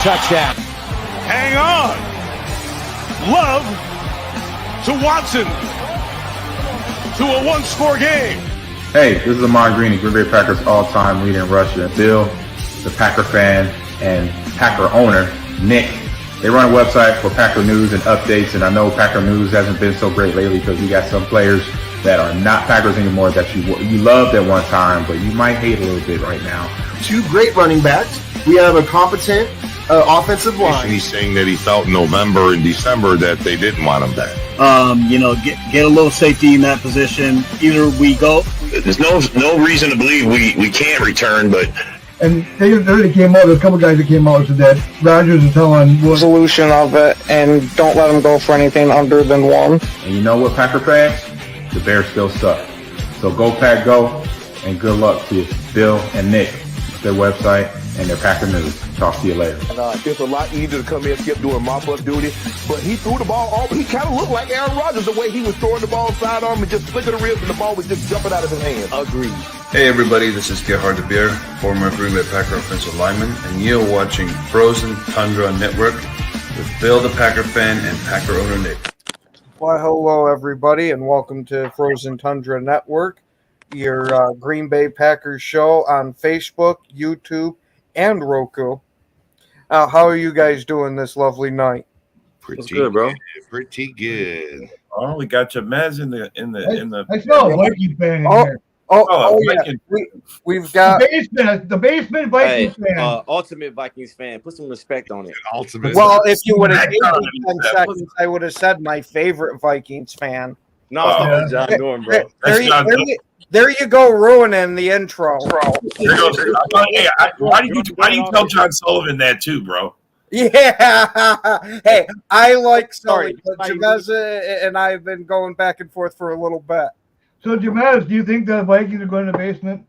Touchdown. Hang on. Love to Watson. To a one-score game. Hey, this is Ahman Green, Green Bay Packers all-time leader in rushing. Bill, the Packer fan, and Packer owner, Nick. They run a website for Packer news and updates, and I know Packer news hasn't been so great lately because we got some players that are not Packers anymore that you loved at one time, but you might hate a little bit right now. Two great running backs. We have a competent offensive line. He's saying that he felt in November and December that they didn't want him back. Get a little safety in that position. Either we go. There's no reason to believe we can't return, but. And they already came out. There's a couple guys that came out and said that Rodgers is telling solution of it, and don't let them go for anything under than one. And you know what, Packer fans? The Bears still suck. So go Pack Go, and good luck to Bill and Nick, their website and their Packer news. Talk to you later. It's a lot easier to come in and skip doing mop-up duty, but he threw the ball. He kind of looked like Aaron Rodgers the way he was throwing the ball sidearm and just flicking the ribs, and the ball was just jumping out of his hand. Agreed. Hey everybody, this is Gerhard de Beer, former Green Bay Packer offensive lineman, and you're watching Frozen Tundra Network with Bill the Packer fan and Packer owner Nick. Well, hello everybody, and welcome to Frozen Tundra Network, your Green Bay Packers show on Facebook, YouTube, and Roku. How are you guys doing this lovely night? Pretty good, bro. Pretty good. Oh, we got Jamez in the. I smell a Viking fan in here. Yeah. We've got the basement Vikings fan. Ultimate Vikings fan. Put some respect on it. Ultimate. Well, if you would have given me 10 seconds, I would have said my favorite Vikings fan. No, John Dorn, bro. There you go, ruining the intro. There goes. Why do you tell John Sullivan that too, bro? Yeah. Hey, I like Sully, but Jameza and I have been going back and forth for a little bit. So, Jamez, do you think the Vikings are going to the basement?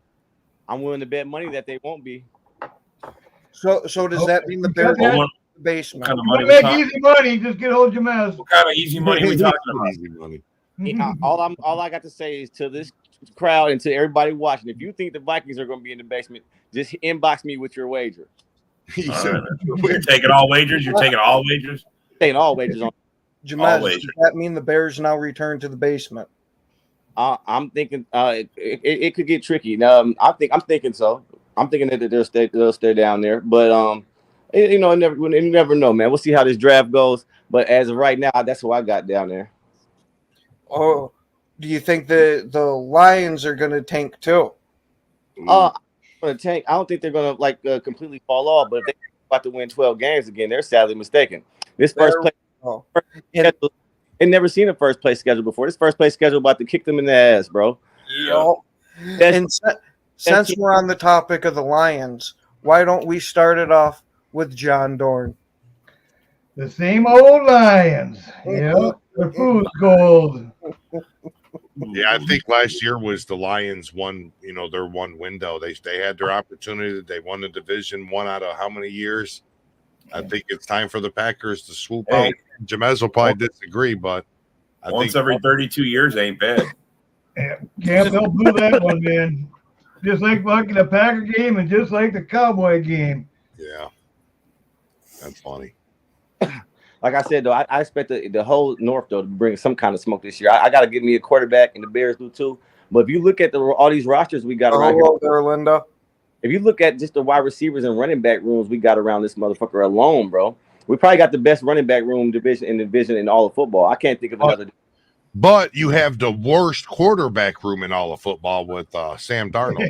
I'm willing to bet money that they won't be. So does that mean the Bears are in the basement? Kind of make easy money. Just get hold of Jamez. What kind of easy money are we talking about? Easy money. All I got to say is to this crowd and to everybody watching, if you think the Vikings are going to be in the basement, just inbox me with your wager. You're taking all wagers? You're taking all wagers? Taking all wagers on. Jamez, does that mean the Bears now return to the basement? I'm thinking it could get tricky. I'm thinking so. I'm thinking that they'll stay down there, but you never know, man. We'll see how this draft goes. But as of right now, that's what I got down there. Oh, do you think the Lions are going to tank too? Going to tank. I don't think they're going to completely fall off. But if they're about to win 12 games again, they're sadly mistaken. This first place. They never seen a first place schedule before. This first place schedule about to kick them in the ass, bro. Yeah. And since we're on the topic of the Lions, why don't we start it off with John Dorn? The same old Lions. Yeah, the food's gold. Yeah, I think last year was the Lions their one window. They had their opportunity. They won the division one out of how many years? I think it's time for the Packers to swoop out. Jamez will probably disagree, but once every 32 years ain't bad. Campbell blew that one, man. Just like fucking the Packer game and just like the Cowboy game. Yeah, that's funny. Like I said, though, I expect the whole North, though, to bring some kind of smoke this year. I got to give me a quarterback, and the Bears do too. But if you look at all these rosters we got around here, Linda. If you look at just the wide receivers and running back rooms we got around this motherfucker alone, bro, we probably got the best running back room division in all of football. I can't think of another. But you have the worst quarterback room in all of football with Sam Darnold.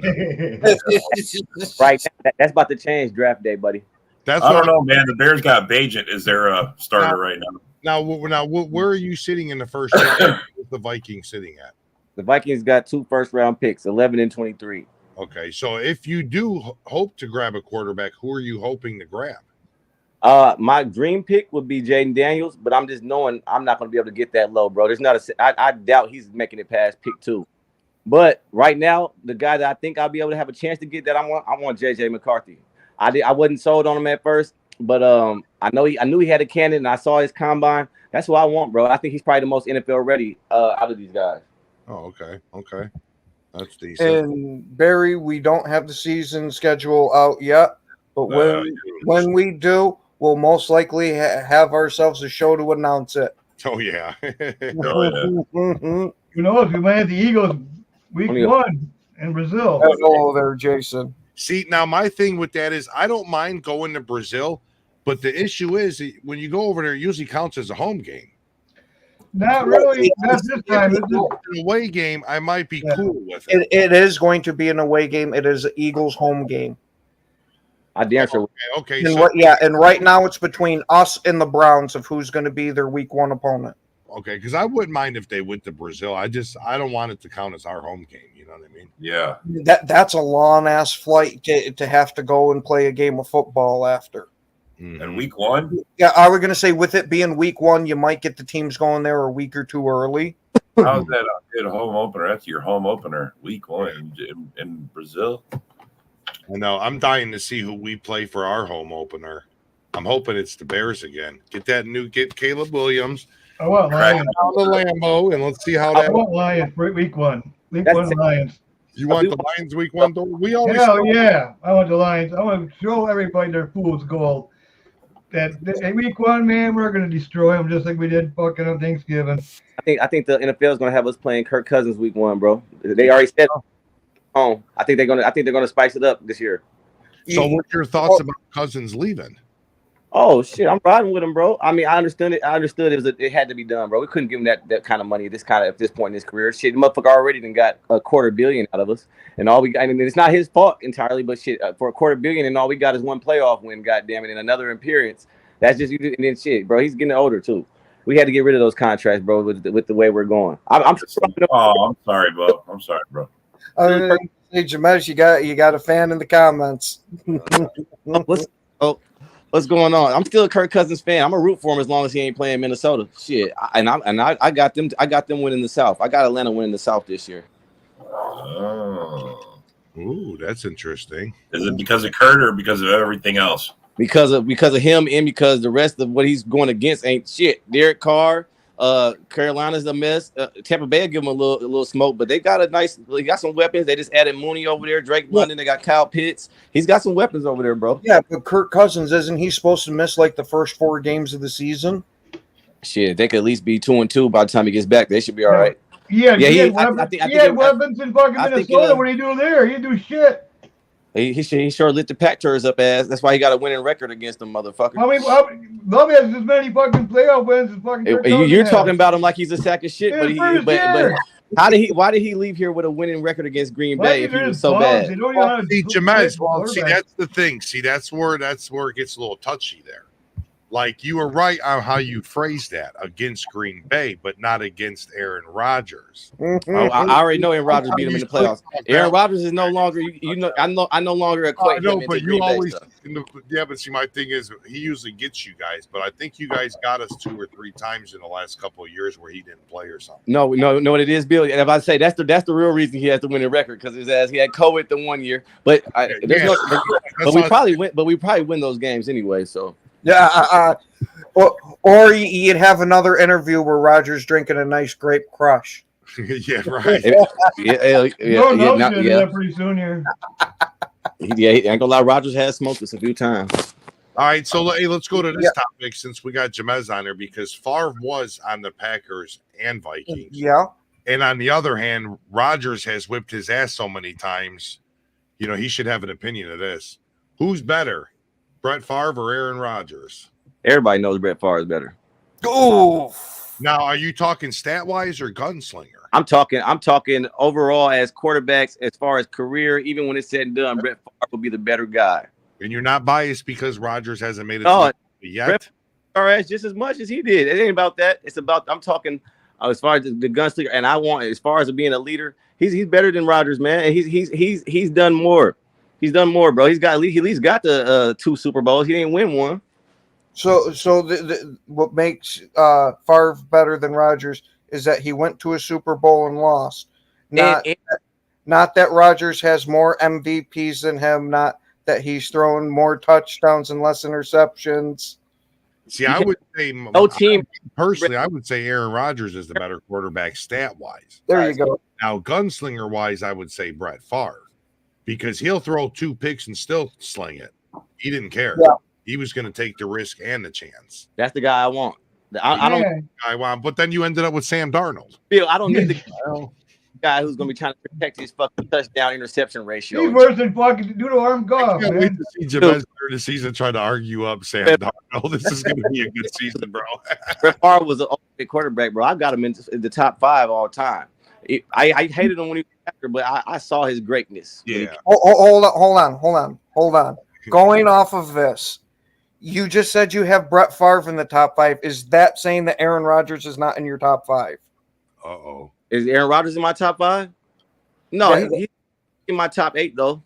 Right, that's about to change draft day, buddy. I don't know, man. The Bears got Bajent as their starter right now. Now, where are you sitting in the first round? Where's the Vikings sitting at? The Vikings got 2 first-round picks, 11 and 23. Okay, so if you do hope to grab a quarterback, who are you hoping to grab? My dream pick would be Jaden Daniels, but I'm just knowing I'm not going to be able to get that low, bro. I doubt he's making it past pick 2. But right now, the guy that I think I'll be able to have a chance to get that I want JJ McCarthy. I wasn't sold on him at first, but I knew he had a cannon, and I saw his combine. That's what I want, bro. I think he's probably the most NFL ready out of these guys. Oh, okay. That's decent. And Barry, we don't have the season schedule out yet, but when we do, we'll most likely have ourselves a show to announce it. Oh yeah. Mhm. Who knows? We might have the Eagles week 1 in Brazil. Hello there, Jason. See, now my thing with that is I don't mind going to Brazil, but the issue is when you go over there, it usually counts as a home game. Not really. Not this time. An away game, I might be cool with it. It is going to be an away game. It is Eagles home game. I damn sure. Okay. And So, and right now it's between us and the Browns of who's going to be their week 1 opponent. okay, because I wouldn't mind if they went to Brazil. I don't want it to count as our home game. You know what I mean? Yeah. That's a long ass flight to have to go and play a game of football after. And week 1? Yeah, I was going to say with it being week 1, you might get the teams going there a week or two early. How's that a good home opener? That's your home opener, week 1 in Brazil. I know. I'm dying to see who we play for our home opener. I'm hoping it's the Bears again. Get Caleb Williams. I want Lions. Out the Lambeau, and let's see how I that. want Lions for week 1. Week 1 Lions. You want the Lions week 1? Though we always. Hell yeah! I want the Lions. I want to show everybody their fool's gold. That week 1, man, we're gonna destroy them just like we did fucking on Thanksgiving. I think the NFL is gonna have us playing Kirk Cousins week 1, bro. They already said home. I think they're gonna spice it up this year. So, what's your thoughts about Cousins leaving? Oh shit, I'm riding with him, bro. I mean, I understood it. It had to be done, bro. We couldn't give him that kind of money at this point in his career. Shit, the motherfucker already done got $250 million out of us, and all we got. I mean, it's not his fault entirely, but shit, for $250 million, and all we got is one playoff win. Goddamn it, and another appearance. That's just and then shit, bro. He's getting older too. We had to get rid of those contracts, bro. With the way we're going, I'm sorry, bro. I'm sorry, bro. Hey, Jamesh, you got a fan in the comments. What's going on? I'm still a Kirk Cousins fan. I'm gonna root for him as long as he ain't playing Minnesota. Shit, I got them. I got them winning the South. I got Atlanta winning the South this year. Oh, ooh, that's interesting. Is it because of Kurt or because of everything else? Because of him and because the rest of what he's going against ain't shit. Derek Carr, Carolina's a mess. Tampa Bay will give them a little smoke, but they got some weapons. They just added Mooney over there, Drake London. They got Kyle Pitts. He's got some weapons over there, bro. Yeah, but Kirk Cousins, isn't he supposed to miss like the first 4 games of the season? Shit, they could at least be 2-2 by the time he gets back. They should be all right. Yeah, he had weapons in fucking Minnesota. What do you do there? He do shit. He sure lit the Pack turds up ass. That's why he got a winning record against them motherfuckers. Bobby has as many fucking playoff wins as fucking. You're talking about him like he's a sack of shit, but why did he leave here with a winning record against Green Bay if he was so bad? See, Jameis, that's the thing. See, that's where it gets a little touchy there. Like, you were right on how you phrased that, against Green Bay, but not against Aaron Rodgers. I already know Aaron Rodgers beat him in the playoffs. Aaron Rodgers is no longer, I no longer equate him into Green Bay stuff. But see, my thing is, he usually gets you guys, but I think you guys got us 2 or 3 times in the last couple of years where he didn't play or something. No, what it is, Bill. And if I say that's the real reason he has to win the record, because his ass he had COVID the one year, but we probably win those games anyway. So. Yeah, or you'd have another interview where Rodgers drinking a nice grape crush. Yeah, right. Pretty soon here. Yeah, ain't gonna lie. Rodgers has smoked this a few times. All right, so let's go to this topic since we got Jamez on there, because Favre was on the Packers and Vikings. Yeah. And on the other hand, Rodgers has whipped his ass so many times. You know, he should have an opinion of this. Who's better? Brett Favre or Aaron Rodgers? Everybody knows Brett Favre is better. Oh, now are you talking stat wise or gunslinger? I'm talking overall as quarterbacks, as far as career. Even when it's said and done, Brett Favre will be the better guy. And you're not biased because Rodgers hasn't made it yet. Brett Favre has just as much as he did. It ain't about that. It's about I'm talking as far as the gunslinger, and I want as far as being a leader. He's better than Rodgers, man. And he's done more. He's done more, bro. He at least got the 2 Super Bowls. He didn't win one. So what makes Favre better than Rodgers is that he went to a Super Bowl and lost. Not that Rodgers has more MVPs than him. Not that he's thrown more touchdowns and less interceptions. See, I would say personally, I would say Aaron Rodgers is the better quarterback stat wise. There you go. Now, gunslinger wise, I would say Brett Favre. Because he'll throw 2 picks and still sling it. He didn't care. Yeah. He was going to take the risk and the chance. That's the guy I want. I don't. I want, but then you ended up with Sam Darnold. Bill, I don't need the guy who's going to be trying to protect his fucking touchdown interception ratio. He's worse than fucking Doodle Arm Goff, man. Wait to see Jameis during the season try to argue up Sam Darnold. This is going to be a good season, bro. Brett Favre was an ultimate quarterback, bro. I got him in the top 5 all time. I hated him when he was after, but I saw his greatness. Yeah. Hold on. Going off of this, you just said you have Brett Favre in the top 5. Is that saying that Aaron Rodgers is not in your top 5? Uh-oh. Is Aaron Rodgers in my top 5? No, he's in my top 8, though.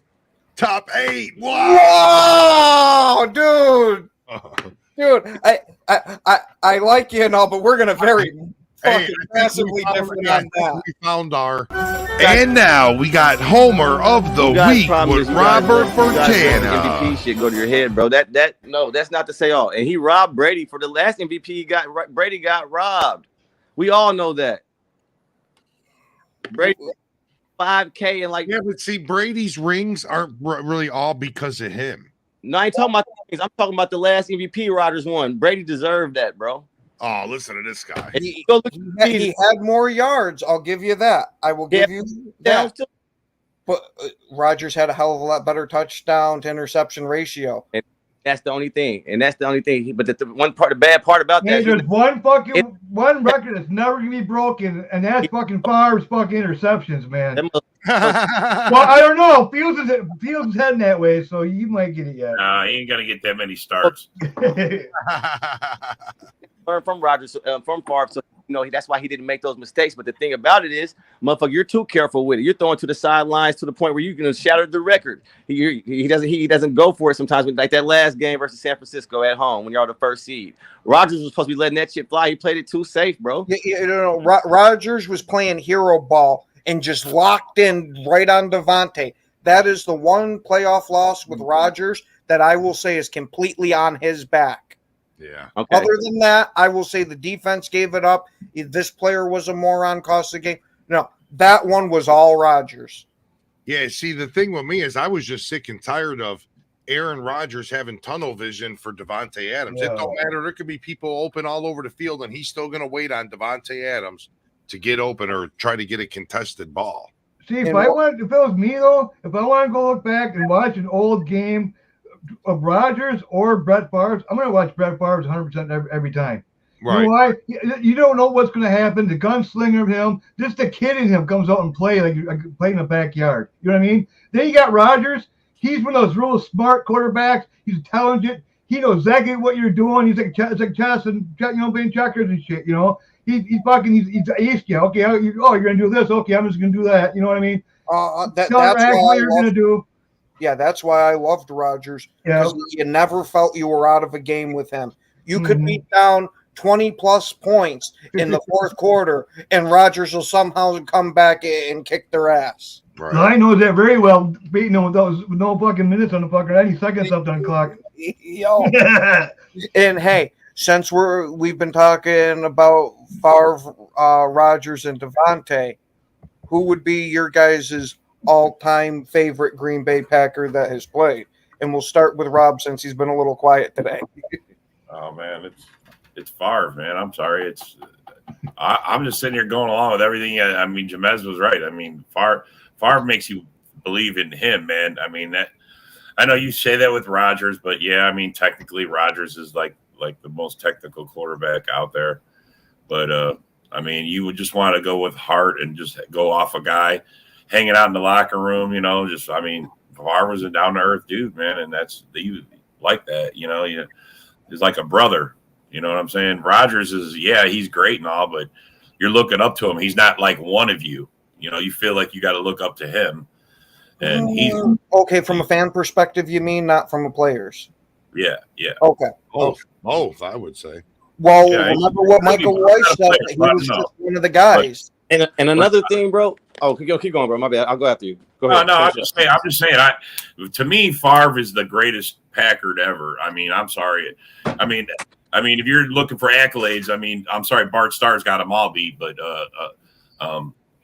Top 8. Wow, dude. Dude, I like you and all, but we're gonna vary fucking massively different on that. We found our. And now we got Homer of the Week with Robert Fontana. MVP shit go to your head, bro. No, that's not to say all. And he robbed Brady for the last MVP. Brady got robbed. We all know that. Brady 5K and like. Yeah, but see, Brady's rings aren't really all because of him. No, I ain't talking about things. I'm talking about the last MVP Rodgers won. Brady deserved that, bro. Oh, listen to this guy. He had more yards. I'll give you that. I will give you that. But Rodgers had a hell of a lot better touchdown to interception ratio. And that's the only thing. But the bad part about that. There's one record that's never gonna be broken, and that's fucking Favre's fucking interceptions, man. Well, I don't know. Fields is heading that way, so you might get it yet. He ain't gonna get that many starts. Learn from Rodgers, from Favre, so that's why he didn't make those mistakes. But the thing about it is, motherfucker, you're too careful with it. You're throwing to the sidelines to the point where you're gonna shatter the record. He doesn't go for it sometimes. Like that last game versus San Francisco at home when you're the first seed. Rodgers was supposed to be letting that shit fly. He played it too safe, bro. Rodgers was playing hero ball and just locked in right on Devontae. That is the one playoff loss with Rodgers that I will say is completely on his back. Yeah. Okay. Other than that, I will say the defense gave it up. This player was a moron, cost the game. No, that one was all Rodgers. Yeah, see, the thing with me is I was just sick and tired of Aaron Rodgers having tunnel vision for Devontae Adams. Yeah. It don't matter. There could be people open all over the field, and he's still going to wait on Devontae Adams to get open or try to get a contested ball. See, if it was me though, if I want to go look back and watch an old game of Rodgers or Brett Favre, I'm going to watch Brett Favre 100% every time. Right. You know why? You don't know what's going to happen. The gunslinger of him, just the kid in him comes out and play like play in the backyard. You know what I mean? Then you got Rodgers. He's one of those real smart quarterbacks. He's talented. He knows exactly what you're doing. He's like chess and playing checkers and shit. He's ace you. Okay, you're gonna do this. Okay, I'm just gonna do that. You know what I mean? That's what you're gonna do. Yeah, that's why I loved Rodgers. Because you never felt you were out of a game with him. You could be down 20-plus points in the fourth quarter, and Rodgers will somehow come back and kick their ass. Right. I know that very well. Those no fucking minutes on the fucking 90 seconds up on the clock. Yo. And hey, since we've been talking about Favre, Rodgers, and Devontae, who would be your guys' all-time favorite Green Bay Packer that has played? And we'll start with Rob since he's been a little quiet today. Oh man, it's Favre, man. I'm sorry. I'm just sitting here going along with everything. I mean, Jamez was right. I mean, Favre makes you believe in him, man. I mean, that I know you say that with Rodgers, but yeah, I mean, technically Rodgers is like the most technical quarterback out there. But I mean, you would just want to go with heart and just go off a guy hanging out in the locker room, I mean, Favre was a down to earth dude, man. And you like that, he's like a brother, you know what I'm saying? Rodgers he's great and all, but you're looking up to him. He's not like one of you, you feel like you got to look up to him. And he's okay. From a fan perspective, you mean, not from a player's? Yeah. Okay. Both, I would say. Well, remember what Michael Royce said, that he was just one of the guys. And another thing, bro. Oh, keep going, bro. My bad. I'll go after you. Go ahead. No, I'm just saying. To me, Favre is the greatest Packard ever. I mean, I'm sorry. I mean, if you're looking for accolades, I mean, I'm sorry, Bart Starr's got them all beat. But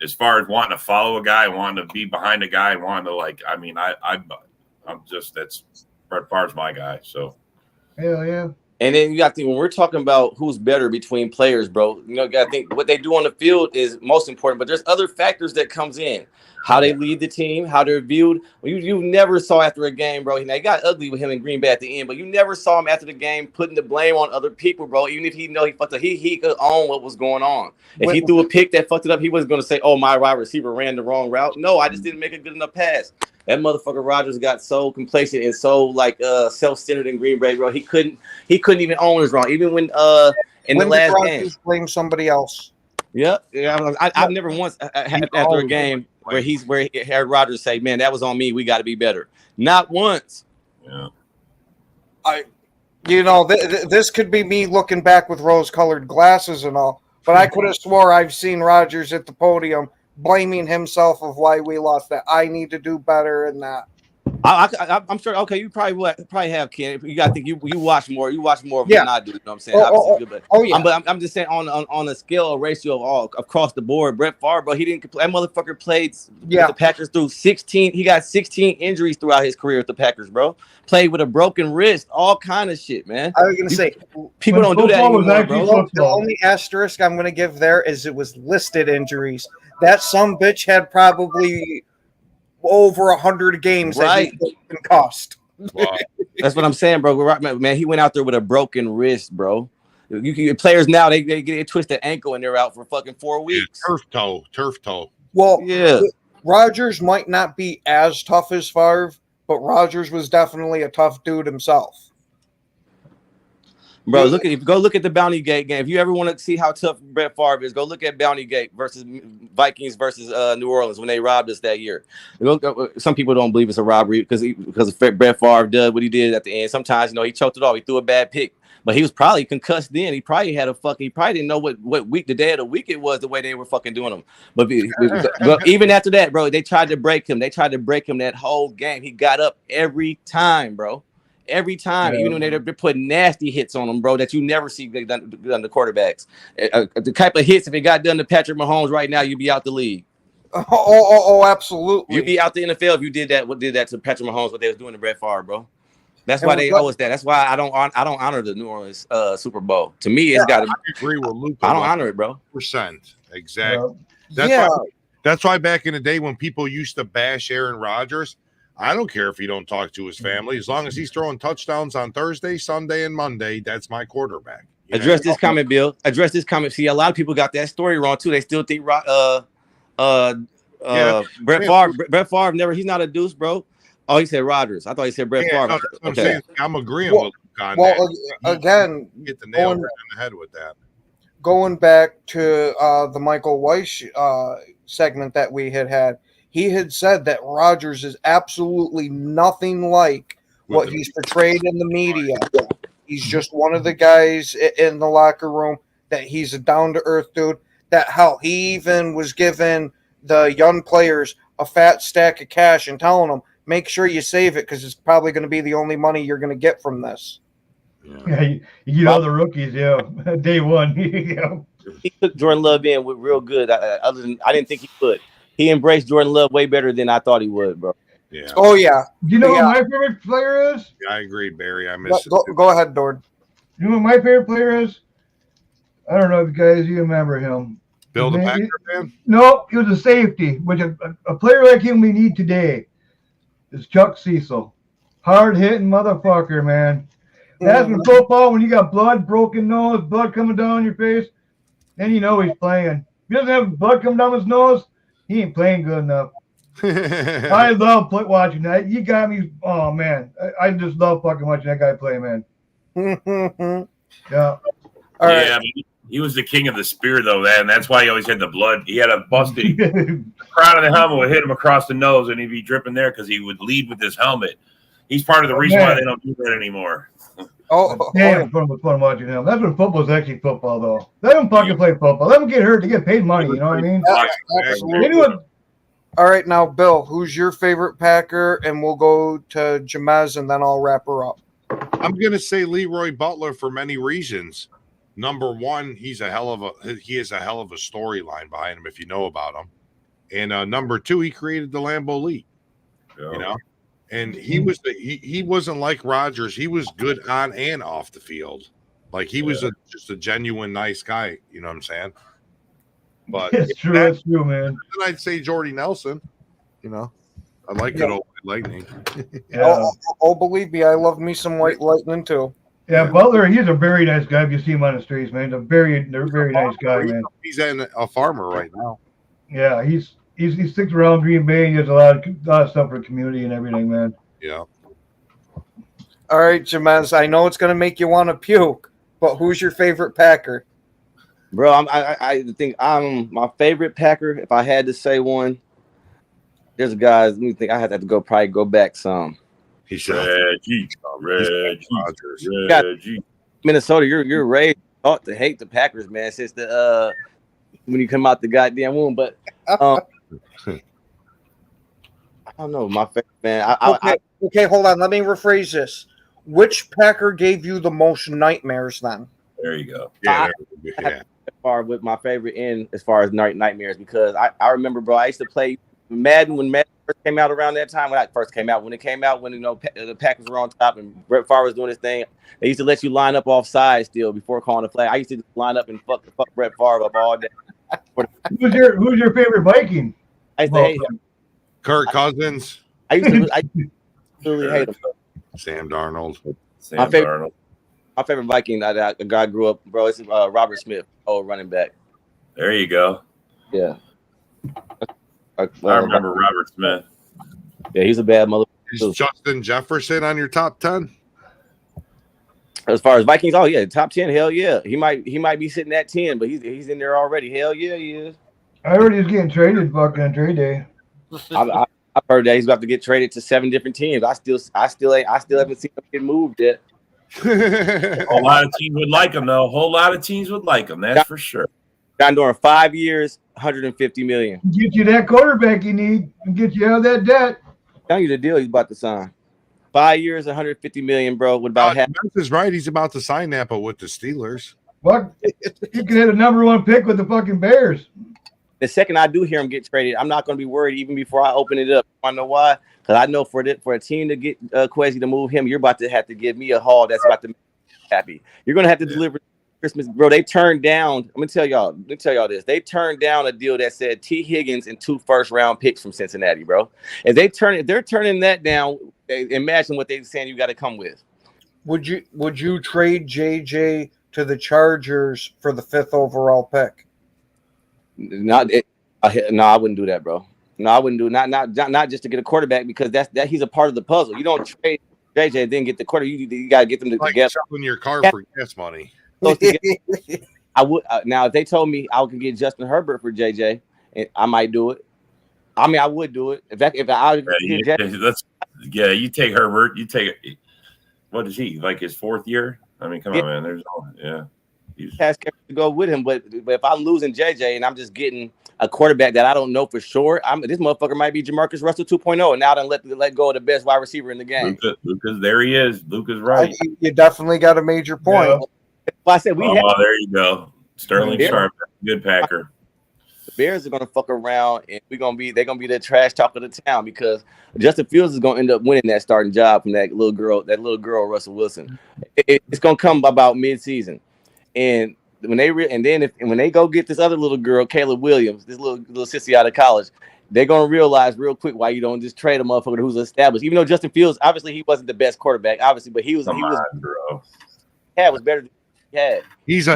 as far as wanting to follow a guy, wanting to be behind a guy, wanting to I'm just that's Brett Favre's my guy. So Hell yeah. And then you got to think when we're talking about who's better between players, bro. You know, you got to think what they do on the field is most important, but there's other factors that comes in. How they lead the team, how they're viewed. You never saw after a game, bro. Now, it got ugly with him in Green Bay at the end, but you never saw him after the game putting the blame on other people, bro. Even if he know he fucked up, he could own what was going on. If he threw a pick that fucked it up, he wasn't going to say, "Oh, my wide receiver ran the wrong route." No, I just didn't make a good enough pass. That motherfucker Rodgers got so complacent and so like self-centered in Green Bay, bro. He couldn't even own his wrong. Even when in the last game, blame somebody else. Yep. Yeah, I've never once after a game where he heard Rodgers say, "Man, that was on me. We got to be better." Not once. Yeah. This could be me looking back with rose-colored glasses and all, but I could have swore I've seen Rodgers at the podium blaming himself of why we lost, that I need to do better and that. I'm sure. Okay, you probably have, Ken. You got to think you watch more. You watch more of it than I do. You know what I'm saying? Yeah. I'm just saying on a scale, a ratio of all across the board. Brett Favre, bro, he didn't. That motherfucker played with the Packers through 16. He got 16 injuries throughout his career with the Packers, bro. Played with a broken wrist, all kind of shit, man. I was gonna say people don't do that anymore, bro. The only asterisk I'm gonna give there is it was listed injuries. That some bitch had probably over 100 games that he cost. Wow. That's what I'm saying, bro. Man, he went out there with a broken wrist, bro. Players now they get a twisted ankle and they're out for fucking 4 weeks. Yeah, turf toe. Well, yeah, Rodgers might not be as tough as Favre, but Rodgers was definitely a tough dude himself. Bro, go look at the Bounty Gate game. If you ever want to see how tough Brett Favre is, go look at Bounty Gate versus Vikings versus New Orleans when they robbed us that year. Some people don't believe it's a robbery because Brett Favre did what he did at the end. Sometimes, he choked it off. He threw a bad pick, but he was probably concussed then. He probably didn't know what week, the day of the week it was, the way they were fucking doing him. But even after that, bro, they tried to break him. They tried to break him that whole game. He got up every time, bro. Every time, even when they're putting nasty hits on them, bro, that you never see done to quarterbacks. The type of hits, if it got done to Patrick Mahomes right now, you'd be out the league. Oh, absolutely. You'd be out the NFL if you did that to Patrick Mahomes, what they was doing to Brett Favre, bro. That's why they owe us that. That's why I don't honor the New Orleans Super Bowl. To me, it's got to. I agree with Luke. I don't honor it, bro. % exactly. That's why back in the day when people used to bash Aaron Rodgers, I don't care if he don't talk to his family. As long as he's throwing touchdowns on Thursday, Sunday, and Monday, that's my quarterback. Address this comment, Bill. Address this comment. See, a lot of people got that story wrong too. They still think Brett Favre never. He's not a deuce, bro. Oh, he said Rodgers. I thought he said Brett Favre. Okay. I'm agreeing with Luke on that. Again, get the nail right in the head with that. Going back to the Michael Weiss segment that we had. He had said that Rodgers is absolutely nothing like what he's portrayed in the media. He's just one of the guys in the locker room, that he's a down-to-earth dude, that hell, he even was giving the young players a fat stack of cash and telling them, make sure you save it because it's probably going to be the only money you're going to get from this. Yeah, the rookies, day one. He took Jordan Love in with real good. I didn't think he could. He embraced Jordan Love way better than I thought he would, bro. Yeah. Oh, yeah. Do you know what my favorite player is? Yeah, I agree, Barry. I miss it. Go ahead, Dord. You know what my favorite player is? I don't know if you remember him. Bill the Packer fan? No, he was a safety, which a player like him we need today is Chuck Cecil. Hard-hitting motherfucker, man. That's when football, when you got blood, broken nose, blood coming down your face, then you know he's playing. If he doesn't have blood coming down his nose, he ain't playing good enough. I love watching that. You got me. Oh, man. I just love fucking watching that guy play, man. Yeah. All right. Yeah, he was the king of the spear, though, man. That's why he always had the blood. He had a busted crown of the helmet would hit him across the nose, and he'd be dripping there because he would lead with his helmet. He's part of the reason why they don't do that anymore. Damn, fun watching him. That's when football's actually football, though. Let them fucking play football. Let them get hurt. They get paid money. You know what I mean? Absolutely. All right, now, Bill, who's your favorite Packer? And we'll go to Jamez, and then I'll wrap her up. I'm going to say Leroy Butler for many reasons. Number one, he has a hell of a storyline behind him if you know about him. And number two, he created the Lambeau League. You know, And he wasn't like Rodgers. He was good on and off the field. Like he was just a genuine nice guy. You know what I'm saying? But it's true. It's true, man. Then I'd say Jordy Nelson. You know, I like good old Lightning. Oh, believe me, I love me some White Lightning too. Yeah, Butler, he's a very nice guy. If you see him on the streets, man, he's a very nice guy, man. He's a farmer right now. Yeah, he sticks around Green Bay. And he does a lot of stuff for the community and everything, man. Yeah. All right, Jamez, I know it's going to make you want to puke, but who's your favorite Packer? Bro, I think I'm my favorite Packer. If I had to say one, there's a guy. Let me think. I had to probably go back some. He should. Reggie. Minnesota, you're raised taught to hate the Packers, man, since the when you come out the goddamn womb. But I don't know, my favorite man. Okay, hold on. Let me rephrase this. Which Packer gave you the most nightmares then? There you go. Yeah. As far with my favorite end as far as nightmares, because I remember, bro, I used to play Madden when Madden first came out around that time. When it came out, when the Packers were on top and Brett Favre was doing his thing, they used to let you line up off sides still before calling the flag. I used to line up and fuck Brett Favre up all day. Who's your favorite Viking? I used to hate him. Kirk Cousins. I really hate him. Sam Darnold. My favorite Viking that a guy grew up, bro, it's Robert Smith, running back. There you go. Yeah. I remember Robert Smith. Yeah, he's a bad mother. Is Justin Jefferson on your top 10? As far as Vikings, oh yeah, top 10, hell yeah. He might be sitting at 10, but he's in there already. Hell yeah, he is. I heard he's getting traded fucking on trade day. I've heard that he's about to get traded to 7 different teams. I still haven't seen him get moved yet. A whole lot of teams would like him, though. A whole lot of teams would like him. That's for sure. Got during 5 years, $150 million. Get you that quarterback you need and get you out of that debt. Tell you the deal he's about to sign. 5 years, $150 million, bro. With about half. Is right. He's about to sign that, but with the Steelers. Fuck, you can hit a #1 pick with the fucking Bears. The second I do hear him get traded, I'm not going to be worried even before I open it up. I know why? Because I know for a team to get Kwesi to move him, you're about to have to give me a haul that's about to make me happy. You're going to have to deliver Christmas, bro. They turned down. I'm gonna tell y'all this. They turned down a deal that said T. Higgins and 2 first-round picks from Cincinnati, bro. If they're turning that down, imagine what they're saying you got to come with. Would you trade JJ to the Chargers for the 5th overall pick? No, I wouldn't do that, bro. No, I wouldn't do not just to get a quarterback, because that he's a part of the puzzle. You don't trade JJ and then get the quarter. You got to get them together. Selling your car for gas money. I would now if they told me I could get Justin Herbert for JJ, I might do it. I mean, I would do it you take Herbert. You take what is he like his 4th year? I mean, come on, man. He's has to go with him, but if I'm losing JJ and I'm just getting a quarterback that I don't know for sure, this motherfucker might be Jamarcus Russell 2.0, and now done let go of the best wide receiver in the game. Lucas, there he is. Lucas, right? You definitely got a major point. Yeah. Well, I said there you go. Sterling Sharp, good Packer. The Bears are gonna fuck around, and they're gonna be the trash talk of the town, because Justin Fields is gonna end up winning that starting job from that little girl Russell Wilson. It's gonna come about mid-season, and when they go get this other little girl, Caleb Williams, this little sissy out of college, they're gonna realize real quick why you don't just trade a motherfucker who's established. Even though Justin Fields, obviously, he wasn't the best quarterback, obviously, but he was better than he had. He's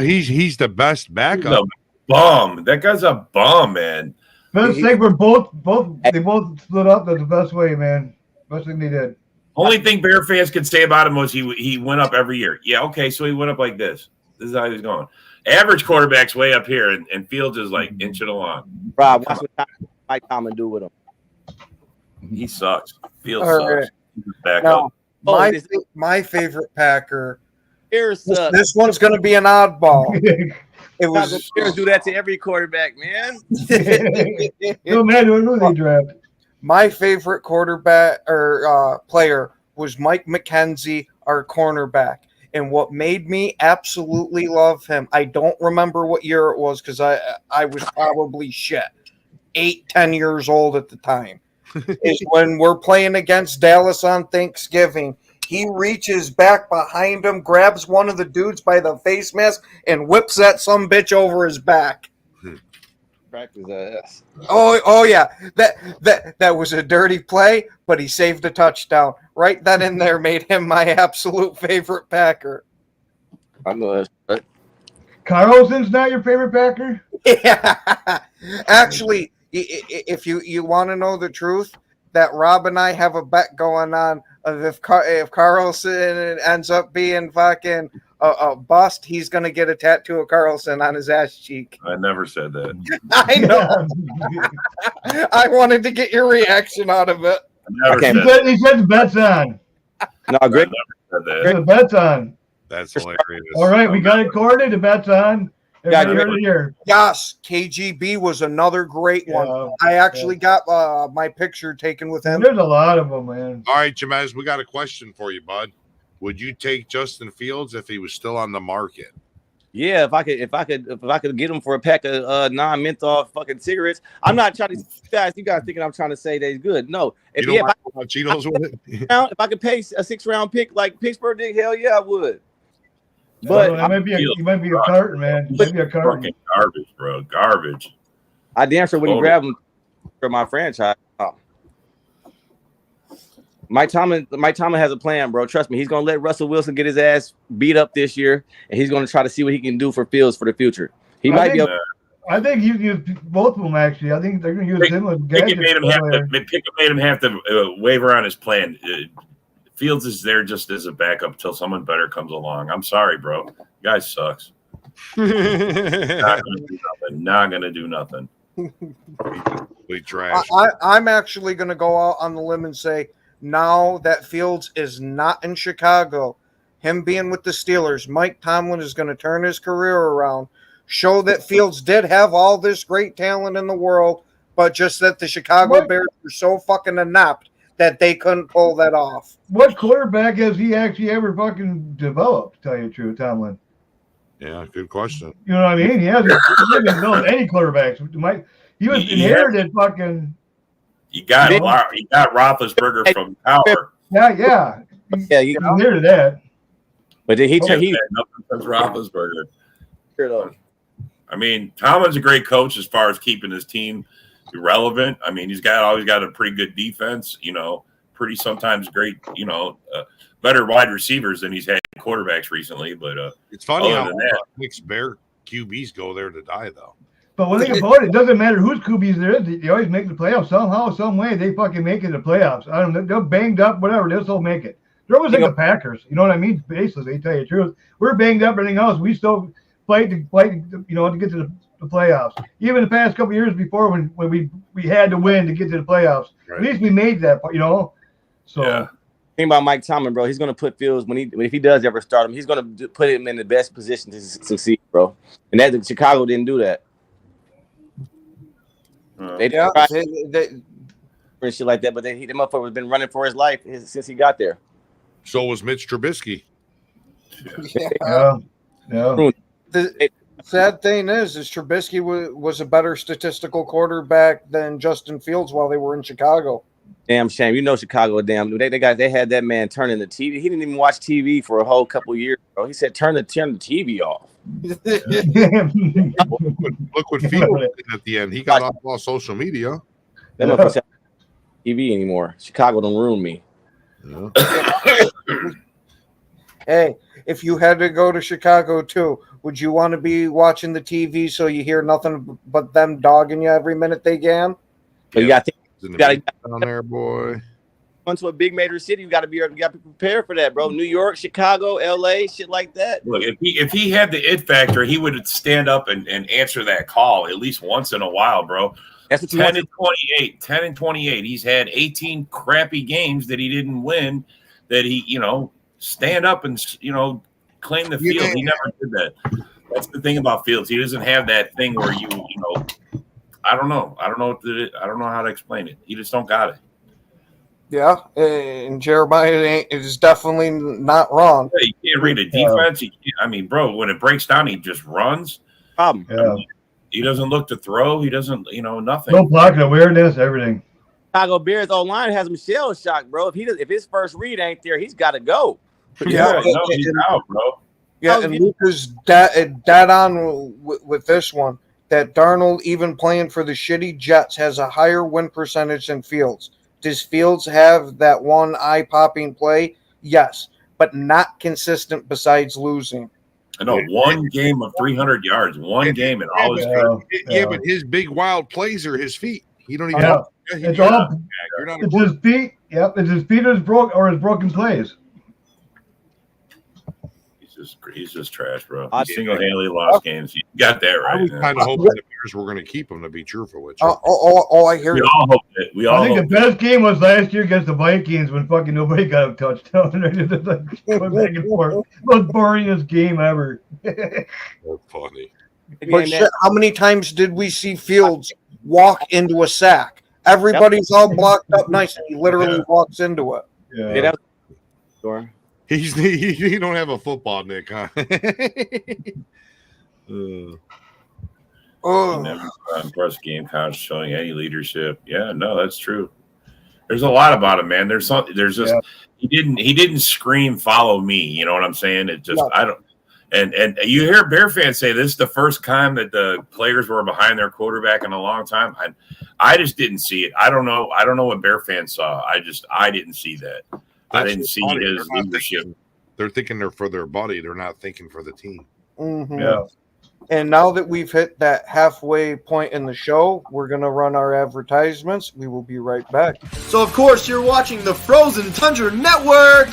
the best backup. He's a bum. That guy's a bum, man. Best thing for they both split up the best way, man. Best thing they did. Only thing Bear fans could say about him was he went up every year. Yeah, okay, so he went up like this. This is how he's going. Average quarterback's way up here, and Fields is like inching along. Rob, watch what Mike Tomlin do with him. He sucks. Fields sucks. Back now, up. My favorite Packer. This one's going to be an oddball. It was Bears do that to every quarterback, man. No matter who they draft. My favorite quarterback or player was Mike McKenzie, our cornerback. And what made me absolutely love him, I don't remember what year it was because I was probably 8-10 years old at the time. is when we're playing against Dallas on Thanksgiving. He reaches back behind him, grabs one of the dudes by the face mask, and whips that some bitch over his back. Cracked his ass. Oh yeah, that was a dirty play, but he saved a touchdown. Right then and there made him my absolute favorite Packer. I know that's right. Carlson's not your favorite Packer? Yeah, actually, if you want to know the truth, that Rob and I have a bet going on of if Carlson ends up being fucking a bust, he's gonna get a tattoo of Carlson on his ass cheek. I never said that. I know. I wanted to get your reaction out of it. He said the bet's on. No, Greg. The bet's on. That's hilarious. All right, we got it recorded. The bet's on. Everybody heard it here. Yes, KGB was another great one. I actually got my picture taken with him. There's a lot of them, man. All right, Jamez, we got a question for you, bud. Would you take Justin Fields if he was still on the market? Yeah, if I could get him for a pack of non-menthol fucking cigarettes. I'm not trying to you guys thinking I'm trying to say that he's good. No, if Cheetos with it. If I could pay a 6th-round pick like Pittsburgh did, hell yeah, I would. But it might be a carton, man. It might be a carton. Fucking garbage, bro. Garbage. I damn sure wouldn't grab him for my franchise. Mike Tomlin has a plan, bro. Trust me, he's gonna let Russell Wilson get his ass beat up this year, and he's gonna try to see what he can do for Fields for the future. I think you use both of them actually. I think they're gonna use him with Pickett made him have to waver on his plan. Fields is there just as a backup until someone better comes along. I'm sorry, bro. Guy sucks. Not gonna do nothing. We trash. I'm actually gonna go out on the limb and say, now that Fields is not in Chicago, him being with the Steelers, Mike Tomlin is going to turn his career around, show that Fields did have all this great talent in the world, but just that the Chicago Bears were so fucking inept that they couldn't pull that off. What quarterback has he actually ever fucking developed, to tell you the truth, Tomlin? Yeah, good question. You know what I mean? He hasn't developed any quarterbacks. He was inherited fucking... You got Roethlisberger from Power. Yeah. You inherited that. But did he nothing since Roethlisberger. I mean, Tomlin's a great coach as far as keeping his team relevant. I mean, he's always got a pretty good defense. You know, pretty sometimes great. You know, better wide receivers than he's had quarterbacks recently. But it's funny how mixed Bear QBs go there to die, though. But one thing about it doesn't matter whose QBs there is. They always make the playoffs somehow, some way. They fucking make it to the playoffs. I don't know. They're banged up, whatever. They'll still make it. They're always like the Packers. You know what I mean? Basically, they tell you the truth. We're banged up, everything else. We still fight to get to the playoffs. Even the past couple of years before, when we had to win to get to the playoffs, at least we made that. You know. So. Yeah. Think about Mike Tomlin, bro. He's gonna put Fields if he does ever start him, he's gonna put him in the best position to succeed, bro. And that Chicago didn't do that. They didn't and shit like that, but the motherfucker has been running for his life since he got there. So was Mitch Trubisky. Yeah. The sad thing is Trubisky was a better statistical quarterback than Justin Fields while they were in Chicago. Damn shame. You know Chicago, damn. They had that man turning the TV. He didn't even watch TV for a whole couple of years, bro. He said turn the TV off. Look what Fields did at the end. He got off all social media. That motherfucker said TV anymore. Chicago don't ruin me. Yeah. Hey, if you had to go to Chicago too, would you want to be watching the TV so you hear nothing but them dogging you every minute they can? But you got to down there, boy. Once to a big major city, you got to be prepared for that, bro. New York, Chicago, LA, shit like that. Look, if he had the it factor, he would stand up and answer that call at least once in a while, bro. That's what 10 and 28. He's had 18 crappy games that he didn't win. That he, stand up and claim the field. He never did that. That's the thing about Fields. He doesn't have that thing where I don't know. I don't know how to explain it. He just don't got it. Yeah, and Jeremiah is definitely not wrong. Yeah, you can't read a defense. Bro, when it breaks down, he just runs. Yeah. He doesn't look to throw. He doesn't, nothing. No pocket awareness, everything. Chicago Bears online has him shell shocked, bro. If his first read ain't there, he's got to go. Yeah, no, he's out, bro. Yeah, and Luke is dead on with this one. That Darnold, even playing for the shitty Jets, has a higher win percentage than Fields. Does Fields have that one eye-popping play? Yes, but not consistent besides losing. I know one game of 300 yards, one game in all his career. Yeah, but his big wild plays are his feet. He don't even. It's his feet. Yep, it's his feet or his broken plays. He's just trash, bro. He single-handedly lost games. You got that right. I was kind of hoping the Bears were going to keep him, to be truthful with you. All I hear. We all hope it. I think the best game was last year against the Vikings when fucking nobody got a touchdown. Going back and forth. Most boringest game ever. That's funny. But shit, how many times did we see Fields walk into a sack? Everybody's all blocked up nice, and he literally walks into it. Yeah. Sure. He don't have a football, Nick, huh? Never impressed game coach showing any leadership. Yeah, no, that's true. There's a lot about him, man. There's just he didn't scream follow me. You know what I'm saying? It just I don't. And you hear Bear fans say this is the first time that the players were behind their quarterback in a long time. I just didn't see it. I don't know what Bear fans saw. I didn't see that. I didn't see his leadership. They're thinking they're for their buddy. They're not thinking for the team. Mm-hmm. Yeah. And now that we've hit that halfway point in the show, we're going to run our advertisements. We will be right back. So, of course, you're watching the Frozen Tundra Network.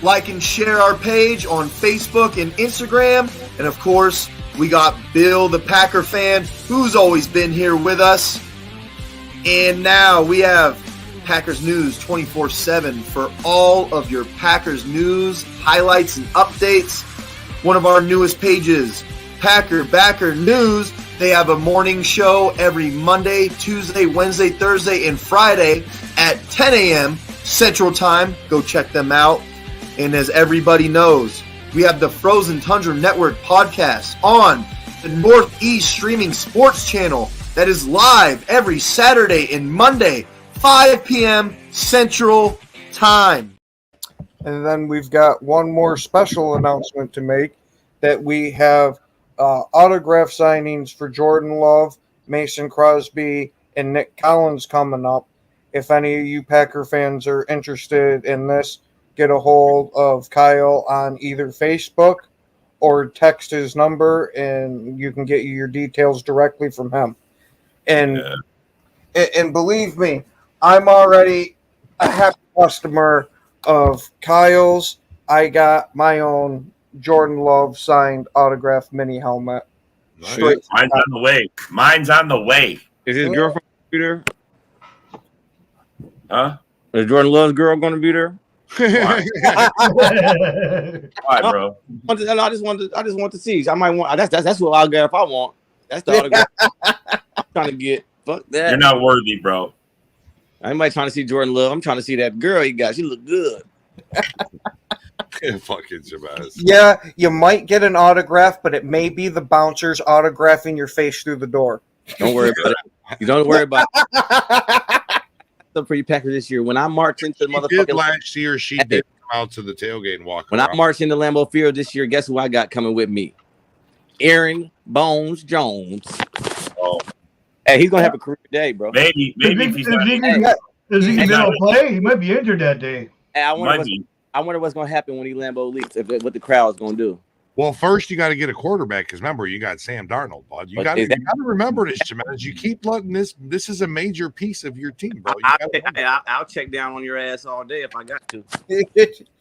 Like and share our page on Facebook and Instagram. And, of course, we got Bill, the Packer fan, who's always been here with us. And now we have Packers News 24/7 for all of your Packers news, highlights, and updates. One of our newest pages, PackerBacker News. They have a morning show every Monday, Tuesday, Wednesday, Thursday, and Friday at 10 a.m. Central Time. Go check them out. And as everybody knows, we have the Frozen Tundra Network podcast on the Northeast Streaming Sports Channel that is live every Saturday and Monday, 5 p.m. Central Time. And then we've got one more special announcement to make, that we have autograph signings for Jordan Love, Mason Crosby, and Nick Collins coming up. If any of you Packer fans are interested in this, get a hold of Kyle on either Facebook or text his number, and you can get your details directly from him. And believe me, I'm already a happy customer of Kyle's. I got my own Jordan Love signed autographed mini helmet. Nice. Mine's on the way. Mine's on the way. Is his girlfriend be there? Huh? Is Jordan Love's girl going to be there? Why, bro? I just want to see. I might want. That's what I'll get if I want. That's the autograph I'm trying to get. Fuck that. You're not worthy, bro. Anybody trying to see Jordan Love? I'm trying to see that girl you got. She look good. Fucking Shabazz. Yeah, you might get an autograph, but it may be the bouncers autographing your face through the door. Don't worry about it. You don't worry about it. The pretty Packers this year. When I march into the motherfucking last year, she did come out to the tailgate and walk. When I march into Lambeau Field this year, guess who I got coming with me? Aaron Bones Jones. Oh, hey, he's gonna have a career day, bro. Maybe if he's not. Is he gonna play? He might be injured that day. Hey, I wonder what's gonna happen when he Lambeau leaks. What the crowd's gonna do. Well, first you got to get a quarterback because remember you got Sam Darnold, bud. You got to remember this, Jamal. You keep letting this. This is a major piece of your team, bro. I'll check down on your ass all day if I got to.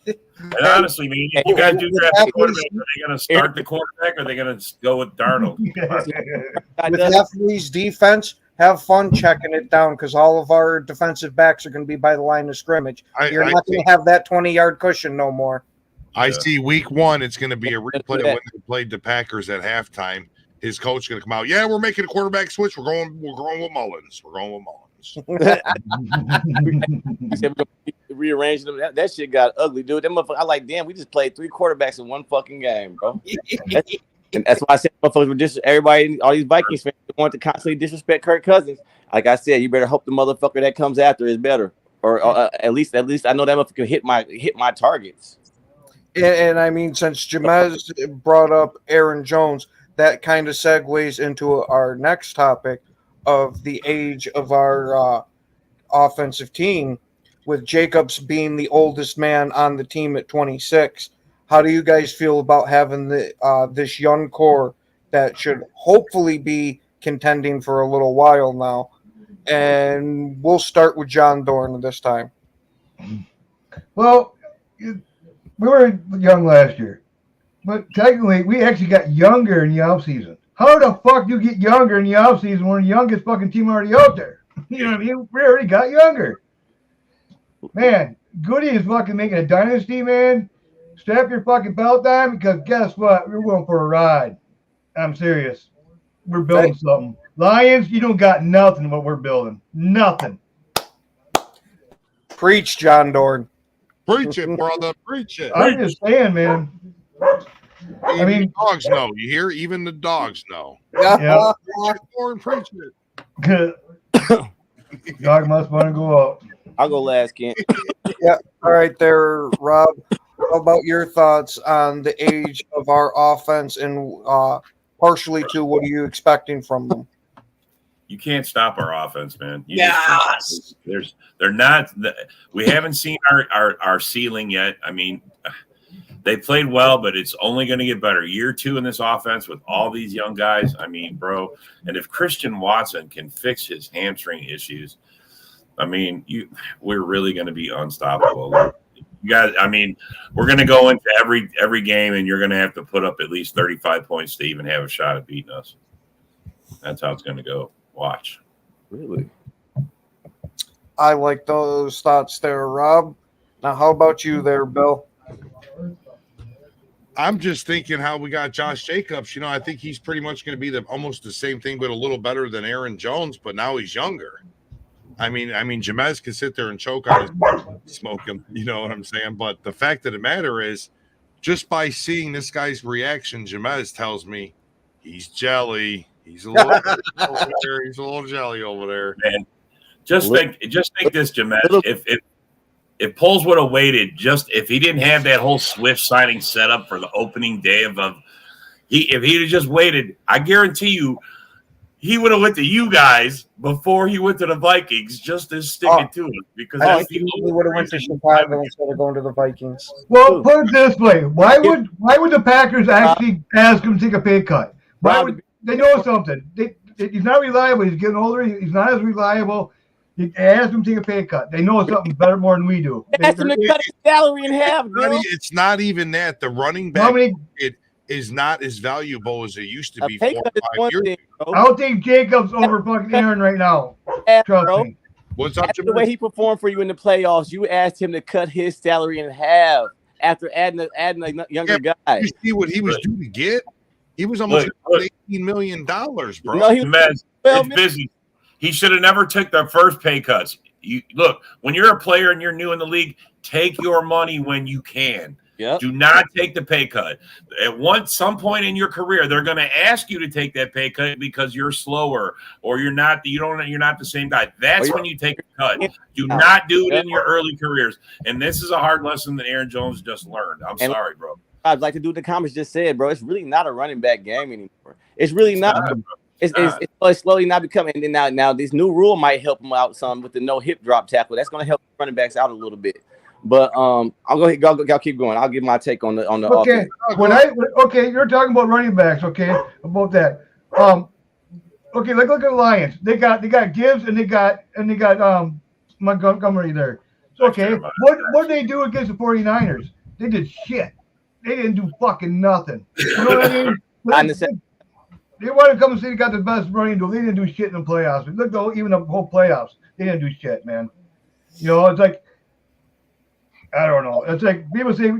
And honestly, man, if you guys do draft a quarterback, are they going to start the quarterback or are they going to go with Darnold? With Heffley's defense, have fun checking it down because all of our defensive backs are going to be by the line of scrimmage. You're not going to have that 20-yard cushion no more. I see week one, it's going to be a replay of when they played the Packers at halftime. His coach is going to come out. Yeah, we're making a quarterback switch. We're going with Mullins. We're going with Mullins. Rearranging them. That shit got ugly, dude. That motherfucker, I like, damn, we just played 3 quarterbacks in one fucking game, bro. And that's why I said motherfuckers were everybody, all these Vikings fans want to constantly disrespect Kirk Cousins. Like I said, you better hope the motherfucker that comes after is better, or at least I know that motherfucker hit my targets. And I mean, since Jamez brought up Aaron Jones, that kind of segues into our next topic of the age of our offensive team, with Jacobs being the oldest man on the team at 26. How do you guys feel about having this young core that should hopefully be contending for a little while now? And we'll start with John Dorn this time. Well, we were young last year, but technically we actually got younger in the offseason. How the fuck do you get younger in the offseason when the youngest fucking team already out there? You know what I mean? We already got younger. Man, Goody is fucking making a dynasty, man. Strap your fucking belt on, because guess what? We're going for a ride. I'm serious. We're building something. Lions, you don't got nothing what we're building. Nothing. Preach, John Dorn. Preach it, brother. Preach it. I'm just saying, man. Even the dogs know. You hear? Even the dogs know. Yeah. Preach it. Good. Dog must want to go up. I'll go last, Kent. Yeah. All right, there, Rob. How about your thoughts on the age of our offense, and partially to what are you expecting from them? You can't stop our offense, man. They're not. We haven't seen our ceiling yet. I mean, they played well, but it's only going to get better. Year 2 in this offense with all these young guys. I mean, bro. And if Christian Watson can fix his hamstring issues, I mean, we're really going to be unstoppable. You guys, I mean, we're going to go into every game, and you're going to have to put up at least 35 points to even have a shot at beating us. That's how it's going to go. Watch. Really? I like those thoughts there, Rob. Now, how about you there, Bill? I'm just thinking how we got Josh Jacobs. You know, I think he's pretty much going to be almost the same thing, but a little better than Aaron Jones. But now he's younger. I mean, Jamez can sit there and choke on his smoke him. You know what I'm saying? But the fact of the matter is, just by seeing this guy's reaction, Jamez tells me he's jelly. He's a little over there. He's a little jelly over there. Man, just think this, Jamez. If Poles would have waited, if he didn't have that whole Swift signing set up for the opening day if he'd have just waited, I guarantee you, he would have went to you guys before he went to the Vikings, just to stick it to him. Because he would have went to Chicago instead of going to the Vikings. Well, put it this way: why would the Packers actually ask him to take a pay cut? Why would they know something? He's not reliable. He's getting older. He's not as reliable. They asked him to take a pay cut. They know something better more than we do. They asked him to cut his salary in half. It's not even that. The running back is not as valuable as it used to be 4 or 5 years ago. I don't think Jacobs over fucking Aaron right now. Trust me. What's up, after the way he performed for you in the playoffs, you asked him to cut his salary in half after adding a younger guy. You see what he was due to get? He was almost $18 million, bro. No, it's busy. He should have never took the first pay cuts. Look, when you're a player and you're new in the league, take your money when you can. Yep. Do not take the pay cut. At some point in your career, they're going to ask you to take that pay cut because you're slower or you're not the same guy. That's when you take a cut. Do not do it in your early careers. And this is a hard lesson that Aaron Jones just learned. I'm sorry, bro. I'd like to do what the comments just said, bro. It's really not a running back game anymore. It's really not. It's slowly not becoming. And then now this new rule might help him out some with the no hip drop tackle. That's going to help running backs out a little bit. But I'll go ahead. I'll keep going. I'll give my take on the okay. offense. You're talking about running backs. Okay, about that. Okay, look at the Lions. They got Gibbs and they got Montgomery there. Okay, what did they do against the 49ers? They did shit. They didn't do fucking nothing. You know what I mean? They want to come and say they got the best running duel. They didn't do shit in the playoffs. Look, even the whole playoffs, they didn't do shit, man. You know, it's like, I don't know. It's like people say,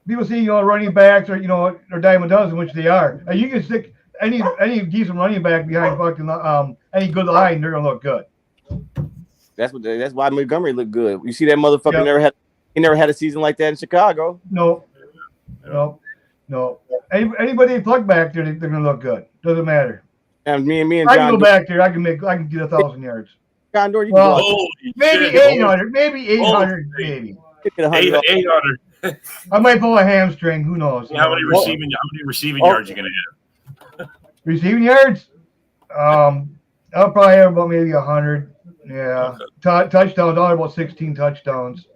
running backs are, they're dime a dozen, which they are. And you can stick any decent running back behind fucking any good line, they're gonna look good. That's why Montgomery looked good. You see that motherfucker never had a season like that in Chicago. No. No. Anybody they plug back there, they're going to look good. Doesn't matter. And me and I John can go back there. I can get 1,000 yards. John Doerr, you Well, can go. maybe 800. Maybe 800. Maybe 800. I might pull a hamstring. Who knows? How many receiving yards you gonna have? Receiving yards? I'll probably have about maybe 100. Yeah. Touchdowns. I'll have about 16 touchdowns.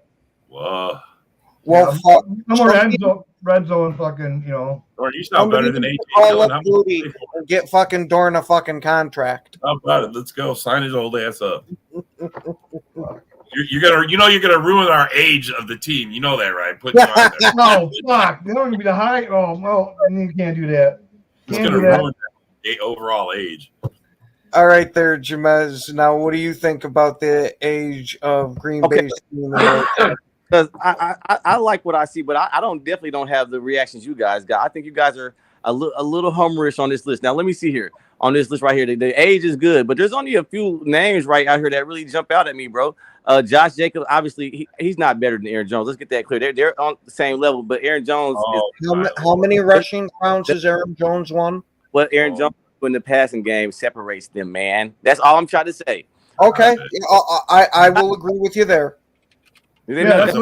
Whoa. Well, no more red zone fucking, Or you sound better than AJ. Call up Rudy and get fucking Dorn a fucking contract. How about it? Let's go. Sign his old ass up. You're gonna ruin our age of the team. You know that, right? Put you on there. No, fuck. They're going to be the high. Oh, well, you can't do that. It's gonna ruin the overall age. All right, there, Jamez. Now, what do you think about the age of Green Bay's team? Because I like what I see, but I definitely don't have the reactions you guys got. I think you guys are a little homerish on this list. Now, let me see here. On this list right here, the age is good, but there's only a few names right out here that really jump out at me, bro. Josh Jacobs, obviously, he's not better than Aaron Jones. Let's get that clear. They're on the same level, but Aaron Jones how many rushing rounds has Aaron Jones won? What Aaron Jones in the passing game separates them, man. That's all I'm trying to say. Okay, I will agree with you there. Yeah, that's the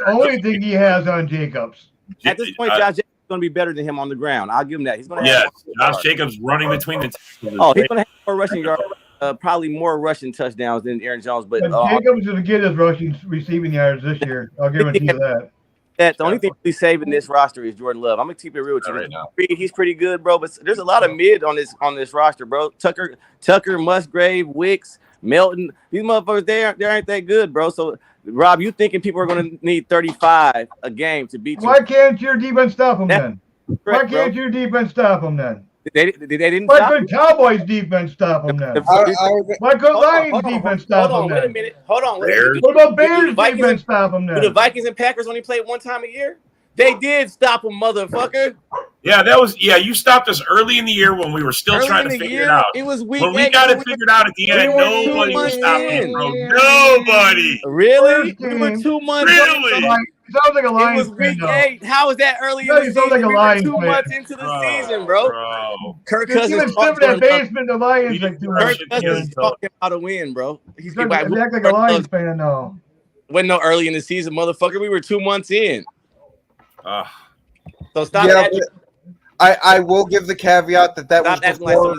only thing he has on Jacobs. At this point, Josh Jacobs is going to be better than him on the ground. I'll give him that. He's going to have Josh Jacobs running between the tackles. Oh, he's going to have more rushing yards, probably more rushing touchdowns than Aaron Jones. But Jacobs is going to get his receiving yards this year. I'll guarantee you that. The only thing he's saving this roster is Jordan Love. I'm gonna keep it real with you. Right now. He's pretty good, bro. But there's a lot of mid on this roster, bro. Tucker, Musgrave, Wicks, Melton. These motherfuckers, they aren't that good, bro. So, Rob, you thinking people are gonna need 35 a game to beat you? Why can't your defense stop them then? Why can't your defense stop them then? They didn't. Why couldn't Cowboys defense stop them then? Why couldn't Lions defense stop them then? Wait a minute. Hold on. What about Bears defense stop them then? Do the Vikings and Packers only play one time a year? They did stop them, motherfucker. Yeah, you stopped us early in the year when we were still trying to figure it out. It was week when we got it figured out at the end, nobody was stopping, bro. Nobody. Really? We were 2 months. Really? Sounds like a Lions. It was week 8. How is that early in the season? Like a Lions 2 months into the season, bro. Kirk Cousins talked in that basement. The Lions like Kirk Cousins talking about a win, bro. He's act like a Lions fan now. Wasn't no early in the season, motherfucker. We were 2 months in. So stop. Yeah, I will give the caveat that was before.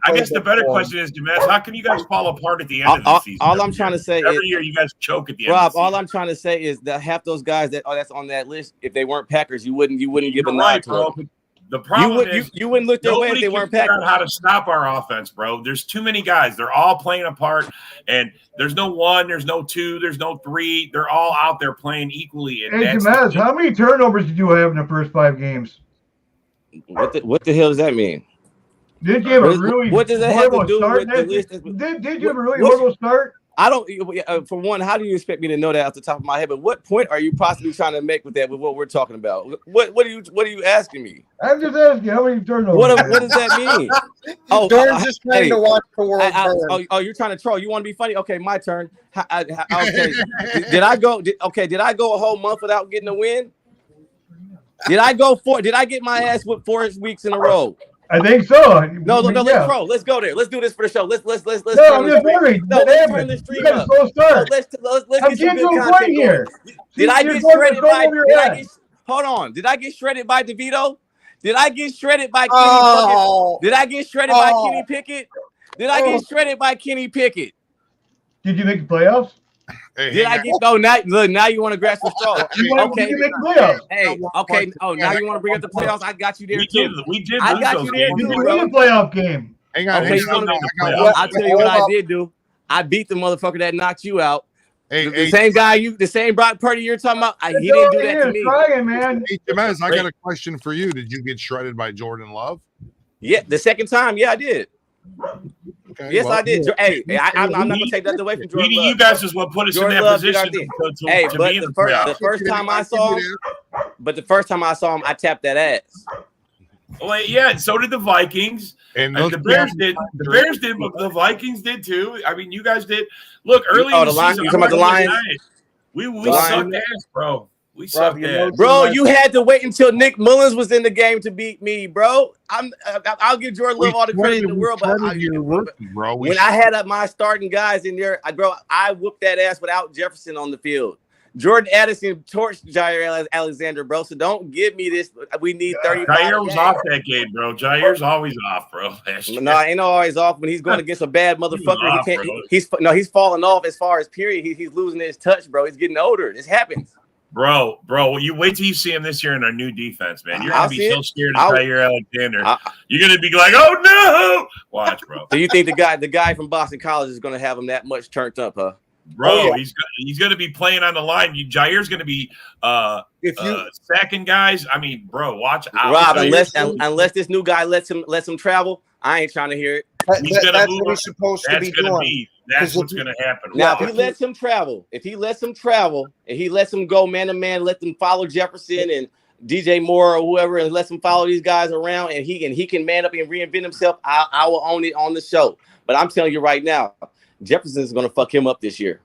I guess the better question is, Jameis, how can you guys fall apart at the end of the season? All I'm trying to say is every year you guys choke at the end. Rob, all I'm trying to say is that half those guys that's on that list, if they weren't Packers, you wouldn't give a nod to them. The problem is you wouldn't look their way if they weren't Packers. Nobody can figure out how to stop our offense, bro. There's too many guys. They're all playing a part, and there's no 1, there's no 2, there's no 3. They're all out there playing equally. And hey, Jamez, how many turnovers did you have in the first 5 games? What the hell does that mean? Did you have a really what does that have to do start? with the list? Did you have a really horrible start? I don't. For one, how do you expect me to know that off the top of my head? But what point are you possibly trying to make with that? With what we're talking about? What are you asking me? I'm just asking how many turnovers. What does that mean? Dorn's just trying to watch the world burn. You're trying to troll. You want to be funny? Okay, my turn. Okay, did I go a whole month without getting a win? Did I get my ass whipped 4 weeks in a row? I think so. No, let's roll. Let's go there. Let's do this for the show. Let's. No, I'm just worried. No, let's turn the stream up. Let's get some good content here. Did I get shredded by? Hold on. Did I get shredded by DeVito? Did I get shredded by Kenny? Did I get shredded by Kenny Pickett? Did I get shredded by Kenny Pickett? Did you make the playoffs? Did I get? Oh, now you want to grasp the straw? Okay. Hey, okay. Oh, now you want to bring up the playoffs? I got you there too. We did. I got you there too, bro. We win the playoff game. Hang on. I'll tell you what I did do. I beat the motherfucker that knocked you out. The same guy the same Brock Purdy you're talking about. He didn't do that to me. Trying, man. Hey, Jamez, I got a question for you. Did you get shredded by Jordan Love? Yeah, the second time. Yeah, I did. Okay, yes, I did. Hey, I'm not gonna take that away from Jordan Love. You guys is what put us Jordan in that Love position. Hey, but the first time I saw him, I tapped that ass. Well, yeah, and so did the Vikings, and the Bears did. The Bears did, but the Vikings did too. I mean, you guys did. Look, early in the season, you talking about the Lions? We sucked ass, bro. We sucked ass. Bro, you had to wait until Nick Mullins was in the game to beat me, bro. I'll give Jordan Love all the credit in the world, but when I had my starting guys in there, I whooped that ass without Jefferson on the field. Jordan Addison torched Jair Alexander, bro. So don't give me this. We need 35. Jair was off that game, bro. Jair's always off, bro. No, I ain't always off when he's going against a bad motherfucker. He can't. He's falling off as far as period. He's losing his touch, bro. He's getting older. This happens. Bro, you wait till you see him this year in our new defense, man. You're gonna be so scared of Jair Alexander. You're gonna be like, "Oh no!" Watch, bro. So you think the guy from Boston College is gonna have him that much turned up, huh? Bro, he's gonna be playing on the line. Jair's gonna be sacking guys. I mean, bro, watch out. Rob, unless this new guy lets him travel, I ain't trying to hear it. That's what he's supposed to be doing. That's what's going to happen. Now, if he lets him travel, and he lets him go man to man, let them follow Jefferson and DJ Moore or whoever, and lets him follow these guys around, and he can man up and reinvent himself, I will own it on the show. But I'm telling you right now, Jefferson's going to fuck him up this year.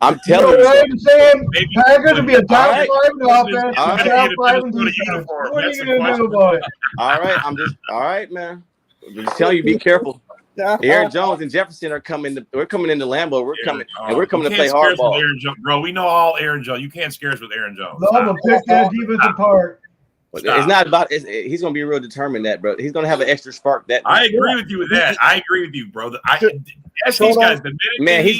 I'm telling you. I'm saying Packers will be a top 5 in offense, top 5 in defense. What are you going to do about it? All right, man. I'm just telling you, be careful. Aaron Jones and Jefferson are coming. We're coming into Lambeau. We're coming to play hardball. Bro, we know all Aaron Jones. You can't scare us with Aaron Jones. No, I'm gonna pick that defense apart. It's not about. He's gonna be real determined that, bro. He's gonna have an extra spark. That I agree with you with that. I agree with you, bro. Ask these guys. The minute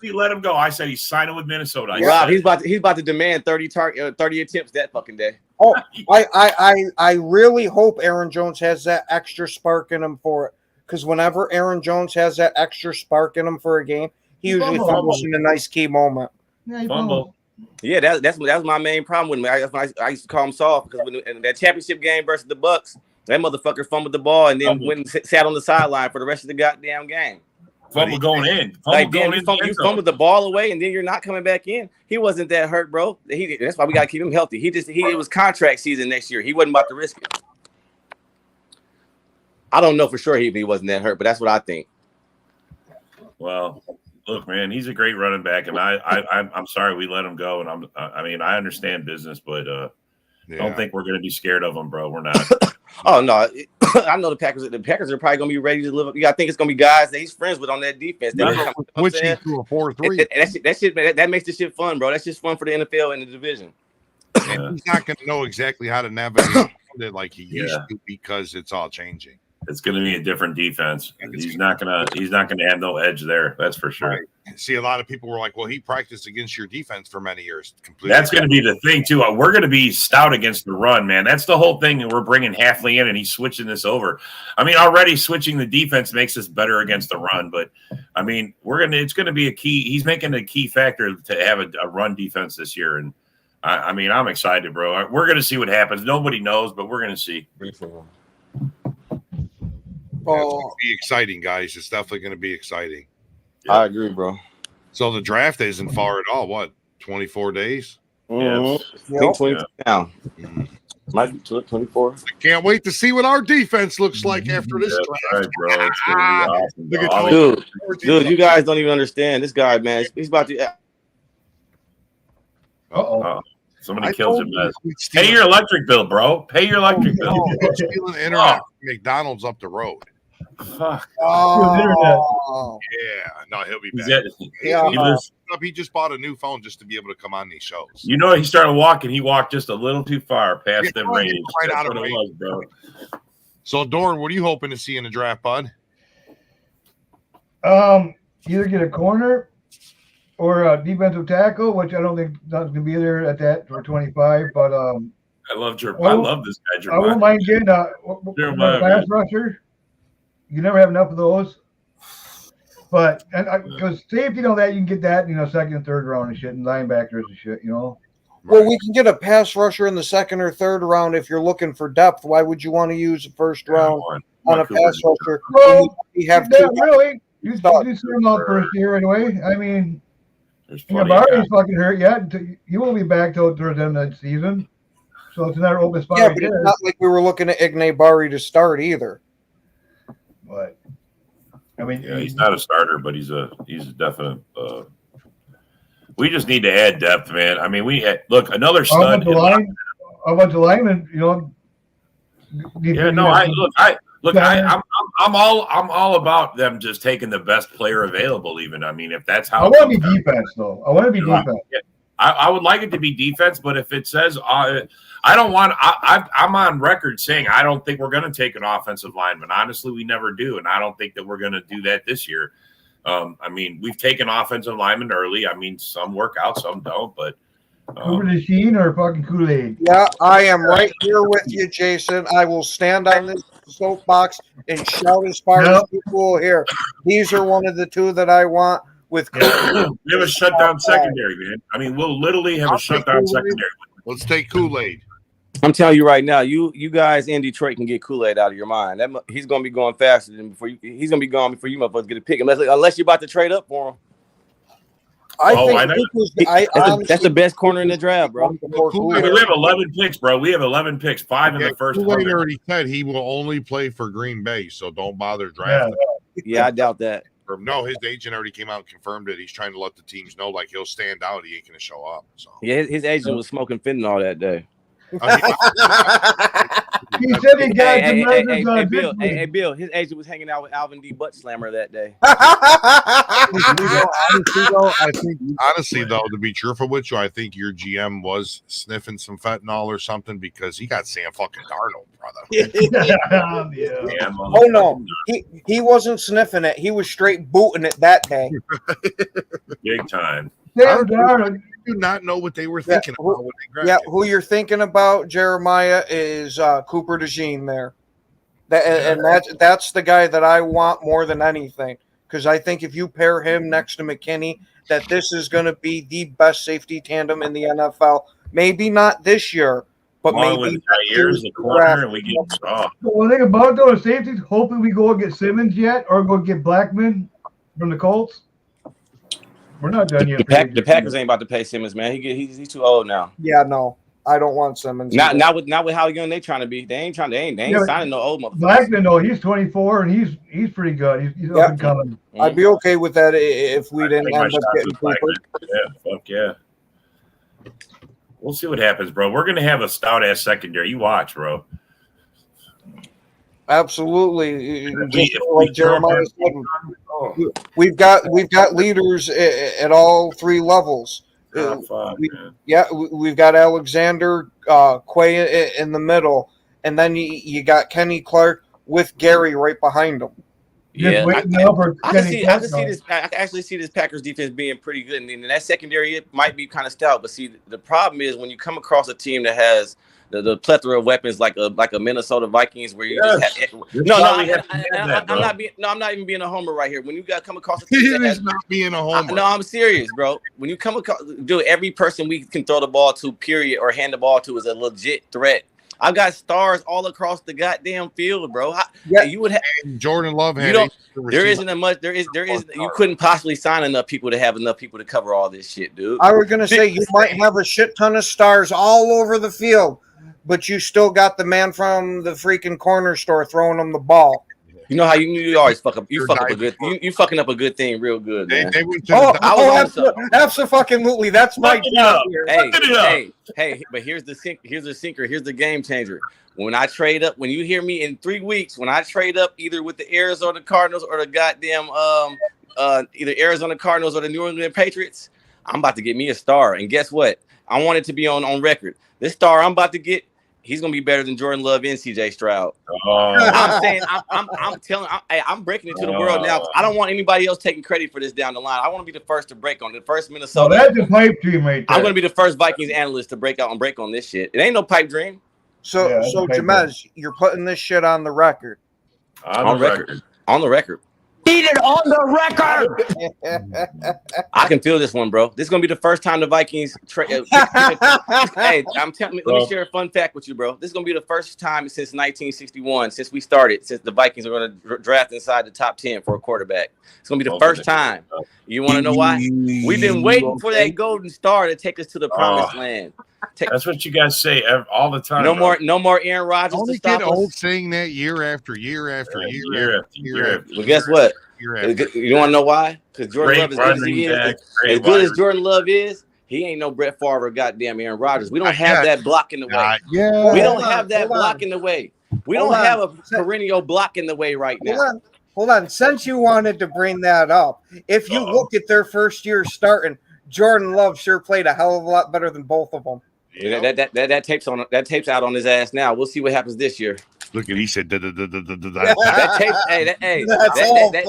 he let him go, I said he's signing with Minnesota. Rob, he's about to demand 30 attempts that fucking day. Oh, I really hope Aaron Jones has that extra spark in him for it. Because whenever Aaron Jones has that extra spark in him for a game, he usually fumbles in a nice key moment. Yeah, fumble. Yeah, that's my main problem with him. I used to call him soft because in that championship game versus the Bucks, that motherfucker fumbled the ball and then went and sat on the sideline for the rest of the goddamn game. Fumble going in. You fumbled the ball away and then you're not coming back in. He wasn't that hurt, bro. That's why we gotta keep him healthy. It was contract season next year. He wasn't about to risk it. I don't know for sure he wasn't that hurt, but that's what I think. Well, look, man, he's a great running back, and I'm sorry we let him go. And I understand business, but don't think we're going to be scared of him, bro. We're not. Oh no, I know the Packers are probably going to be ready to live up. You got to think it's going to be guys that he's friends with on that defense. Switching to a 4-3. That makes the shit fun, bro. That's just fun for the NFL and the division. And he's not going to know exactly how to navigate it like he used to because it's all changing. It's going to be a different defense. He's not going to have no edge there. That's for sure. Right. See, a lot of people were like, "Well, he practiced against your defense for many years." Completely. That's going to be the thing too. We're going to be stout against the run, man. That's the whole thing. That we're bringing Hafley in, and he's switching this over. I mean, already switching the defense makes us better against the run, but I mean, it's going to be a key. He's making a key factor to have a run defense this year, and I mean, I'm excited, bro. We're going to see what happens. Nobody knows, but we're going to see. Yeah, it's going to be exciting, guys. It's definitely going to be exciting. I agree, bro. So the draft isn't far at all. What, 24 days? Mm-hmm. I think 22 now. Might be 24. I can't wait to see what our defense looks like after this draft. Right, bro. It's awesome. Dude, you guys don't even understand. This guy, man, he's about to. Somebody kills him. Pay your electric bill, bro. Pay your electric bill. Stealing internet from McDonald's up the road. Fuck. Oh. Yeah. No, he'll be back. He just bought a new phone just to be able to come on these shows. You know, he started walking. He walked just a little too far past the range. Right out of range, bro. So, Dorn, what are you hoping to see in the draft, bud? Either get a corner or a defensive tackle, which I don't think that's going to be there at that for 25. But I love this guy. I won't mind getting a pass rusher. You never have enough of those. But because safety, that you can get that, second and third round and shit, and linebackers and shit, Well, we can get a pass rusher in the second or third round if you're looking for depth. Why would you want to use the first round on a pass rusher? Well, really. You see him out first year anyway. I mean, Barry's fucking hurt yet. You won't be back towards the end of the season. So it's another open spot. Yeah, but it's not like we were looking at Igne Barry to start either. But I mean, he's not a starter, but he's a definite. We just need to add depth, man. I mean, look, another stud. About the lineman, you know. Yeah, no, I'm all about them just taking the best player available. Even, I mean, if that's how I want to be defense, though. I want to be defense. I would like it to be defense, but if it says I don't want, I'm on record saying I don't think we're going to take an offensive lineman. Honestly, we never do, and I don't think that we're going to do that this year. I mean, we've taken offensive linemen early. I mean, some work out, some don't, but. Cooper DeJean or fucking Kool-Aid? Yeah, I am right here with you, Jason. I will stand on this soapbox and shout as far as people will hear. These are one of the two that I want. We have a shutdown secondary, man. I mean, we'll literally have a shutdown secondary. Let's take Kool-Aid. I'm telling you right now, you guys in Detroit can get Kool-Aid out of your mind. He's going to be going faster than before you. He's going to be gone before you motherfuckers get a pick, unless you're about to trade up for him. That's the best corner in the draft, bro. We have 11 picks, bro. We have 11 picks, 5 in the first. Kool-Aid already said he will only play for Green Bay, so don't bother drafting. Yeah, I doubt that. No, his agent already came out and confirmed it. He's trying to let the teams know, like, he'll stand out. He ain't going to show up. So yeah, his agent was smoking fentanyl that day. He said he got Hey, Bill, his agent was hanging out with Alvin D. Butt Slammer that day. Honestly, though, to be truthful with you, I think your GM was sniffing some fentanyl or something because he got Sam fucking Darnold, brother. Oh, no. He wasn't sniffing it. He was straight booting it that day. Big time. I do not know what they were thinking about when they grabbed who you're thinking about, Jeremiah, is Cooper DeJean there. That's the guy that I want more than anything, because I think if you pair him next to McKinney, that this is going to be the best safety tandem in the NFL. Maybe not this year, but maybe years the corner and we get The one thing about those safeties, hoping we go get Simmons yet or go get Blackman from the Colts. We're not done yet. The Packers ain't about to pay Simmons, man. He's too old now. Yeah, no, I don't want Simmons. Not with how young they trying to be. They ain't signing no old motherfuckers. Blackman, though, he's 24 and he's pretty good. He's up and coming. I'd be okay with that if we didn't end up getting Cooper. Yeah, fuck yeah. We'll see what happens, bro. We're gonna have a stout ass secondary. You watch, bro. Absolutely. Like Jeremiah said, we've got leaders at all three levels. We've got Alexander Quay in the middle, and then you got Kenny Clark with Gary right behind him. Yeah, I actually see this Packers defense being pretty good, and that secondary it might be kind of stout. But see, the problem is when you come across a team that has the plethora of weapons like a Minnesota Vikings, where you just have, I'm not even being a homer right here. When you got come across a team, that is not being a homer. No, I'm serious, bro. When you come across, every person we can throw the ball to, period, or hand the ball to is a legit threat. I've got stars all across the goddamn field, bro. You would have Jordan Love. There isn't a much. There is. You couldn't possibly sign enough people to have enough people to cover all this shit, dude. I was gonna say you might have a shit ton of stars all over the field, but you still got the man from the freaking corner store throwing them the ball. You know how you always fuck up. You fucking up a good thing real good, man. Absolutely. That's my job here. Hey, but here's the sinker. Here's the game changer. When I trade up, when you hear me in 3 weeks, when I trade up either with the Arizona Cardinals or the goddamn either Arizona Cardinals or the New England Patriots, I'm about to get me a star. And guess what? I want it to be on record. This star I'm about to get, he's gonna be better than Jordan Love and CJ Stroud. I'm saying, I'm breaking it to the world now. I don't want anybody else taking credit for this down the line. I want to be the first to break on it. The first Minnesota. That's a pipe dream, right there. I'm gonna be the first Vikings analyst to break out and break on this shit. It ain't no pipe dream. So Jamez, you're putting this shit on the record. On the record. Eat it on the record. I can feel this one, bro. This is gonna be the first time the Vikings. Hey, I'm telling you. Let me share a fun fact with you, bro. This is gonna be the first time since 1961, since we started, since the Vikings are gonna draft inside the top 10 for a quarterback. It's gonna be the first time. You want to know why? We've been waiting for that golden star to take us to the promised land. That's what you guys say all the time. No more Aaron Rodgers to stop us. Old saying that year after year after year. Well, guess what? You want to know why? Because Jordan Love, as good as Jordan Love is, he ain't no Brett Favre or goddamn Aaron Rodgers. We don't have that block in the way. We don't have that block in the way. We don't have a perennial block in the way right now. Hold on. Since you wanted to bring that up, if you look at their first year starting, Jordan Love sure played a hell of a lot better than both of them. That tapes out on his ass now. We'll see what happens this year. Look at he said that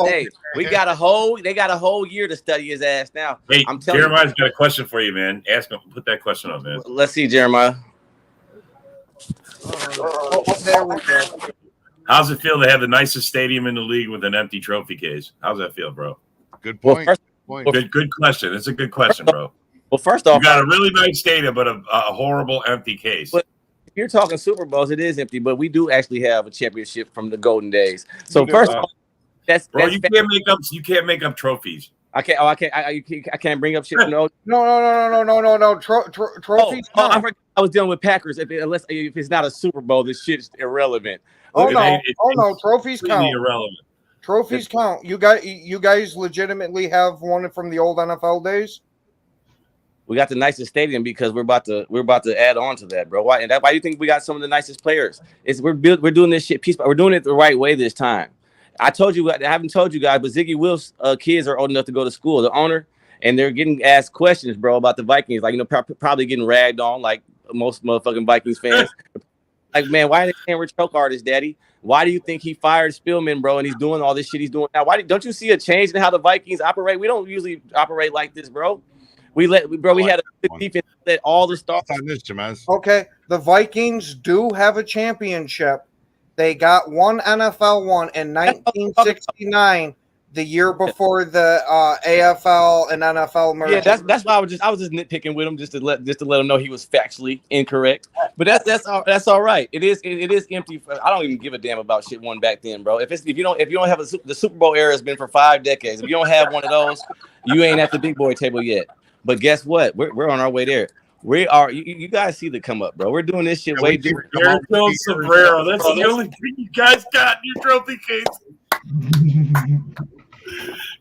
tape. We got a whole year to study his ass now. Hey, I'm telling Jeremiah's got a question for you, man. Ask him. Put that question up, man. Let's see, Jeremiah. There we go. How's it feel to have the nicest stadium in the league with an empty trophy case? How's that feel, bro? Good point. Good question. It's a good question, bro. Well, first off, you got a really nice stadium, but a horrible empty case. But if you're talking Super Bowls, it is empty, but we do actually have a championship from the golden days. So first of all, you can't make up trophies. I can't bring up shit. No. Trophies. I was dealing with Packers. If it's not a Super Bowl, this shit's irrelevant. Trophies count. Irrelevant. Trophies count. You guys legitimately have one from the old NFL days. We got the nicest stadium because we're about to add on to that, bro. Why? And why do you think we got some of the nicest players? We're doing this shit piece, but we're doing it the right way this time. I haven't told you guys, but Ziggy Wilf's kids are old enough to go to school, the owner, and they're getting asked questions, bro, about the Vikings. Like, probably getting ragged on, like most motherfucking Vikings fans. Like, man, why are they saying we're choke artists, Daddy? Why do you think he fired Spielman, bro, and he's doing all this shit he's doing now? Don't you see a change in how the Vikings operate? We don't usually operate like this, bro. We had a good defense that all the stars on this, Jamaz. Okay, the Vikings do have a championship. They got one NFL one in 1969, the year before the AFL and NFL merger. Yeah, that's why I was just nitpicking with him just to let him know he was factually incorrect. But that's all right. It is empty. I don't even give a damn about shit won back then, bro. If you don't have the Super Bowl era has been for 5 decades. If you don't have one of those, you ain't at the big boy table yet. But guess what? We're on our way there. We are. You guys see the come up, bro. We're doing this shit way different. Aaron Sombrero. That's the only thing you guys got in your trophy case.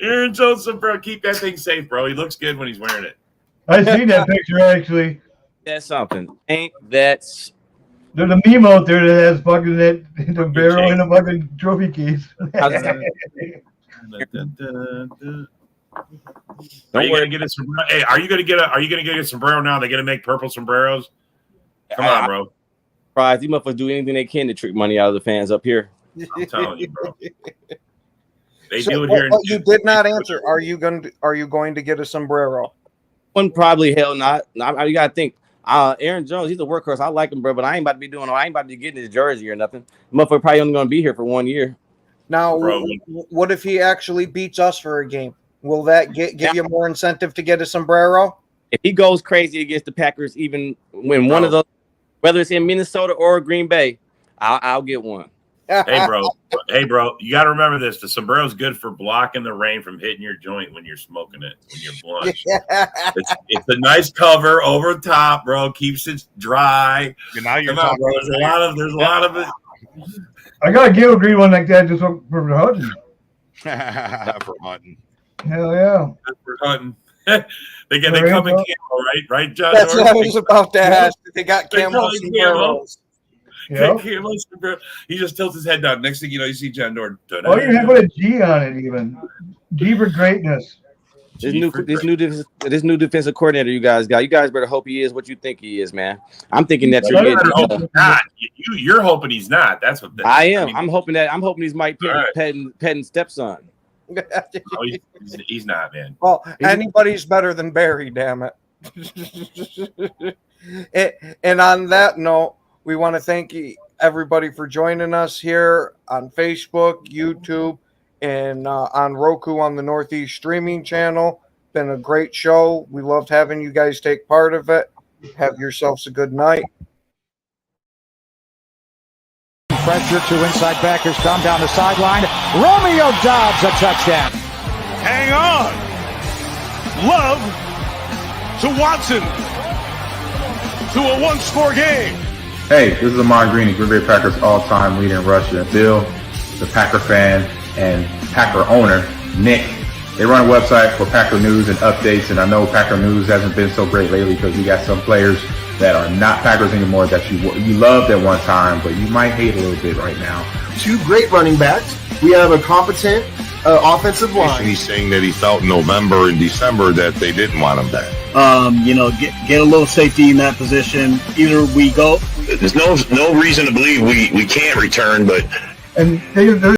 Aaron Jones Sombrero. Keep that thing safe, bro. He looks good when he's wearing it. I seen that picture actually. That's something. Ain't that? There's a meme out there that has fucking the barrel in a fucking trophy case. Are you gonna get a sombrero? Hey, are you gonna get a sombrero now? They're gonna make purple sombreros. Come on, bro. Surprised these motherfuckers do anything they can to trick money out of the fans up here. I'm telling you, bro. They do it here. You did not answer. Are you going to get a sombrero? One probably hell not. You gotta think. Aaron Jones, he's a workhorse. I like him, bro, but I ain't about to be getting his jersey or nothing. Motherfucker probably only gonna be here for 1 year. Now, what if he actually beats us for a game? Will that give you more incentive to get a sombrero? If he goes crazy against the Packers, even when one of those, whether it's in Minnesota or Green Bay, I'll get one. Hey, bro, you got to remember this. The sombrero's good for blocking the rain from hitting your joint when you're smoking it, when you're blunt. It's a nice cover over top, bro. Keeps it dry. And now you're talking. Bro. There's a lot of it. I got to give a green one like that just for hunting. For hunting. Hell yeah. For hunting. They come in camo, right, John? That's what I was about to ask. They got camo sombreros. Yep. He just tilts his head down. Next thing you know, you see John Doran. Oh, you have put a G on it even. G for greatness. This new defensive coordinator you guys got. You guys better hope he is what you think he is, man. I'm thinking that you're getting. You're hoping he's not. That's what I am. I'm hoping he's Mike Pettin's stepson. No, he's not, man. Well, anybody's better than Barry, damn it. And on that note, we want to thank everybody for joining us here on Facebook, YouTube, and on Roku on the Northeast streaming channel. Been a great show. We loved having you guys take part of it. Have yourselves a good night. Pressure to inside backers come down the sideline. Romeo Dobbs a touchdown. Hang on. Love to Watson to a one-score game. Hey, this is Ahman Green, Green Bay Packers all-time leader in rushing. Bill, the Packer fan and Packer owner, Nick. They run a website for Packer news and updates, and I know Packer news hasn't been so great lately because we got some players that are not Packers anymore that you loved at one time, but you might hate a little bit right now. 2 great running backs. We have a competent offensive line. He's saying that he felt in November and December that they didn't want him back. Get a little safety in that position. Either we go. There's no reason to believe we can't return, but And they're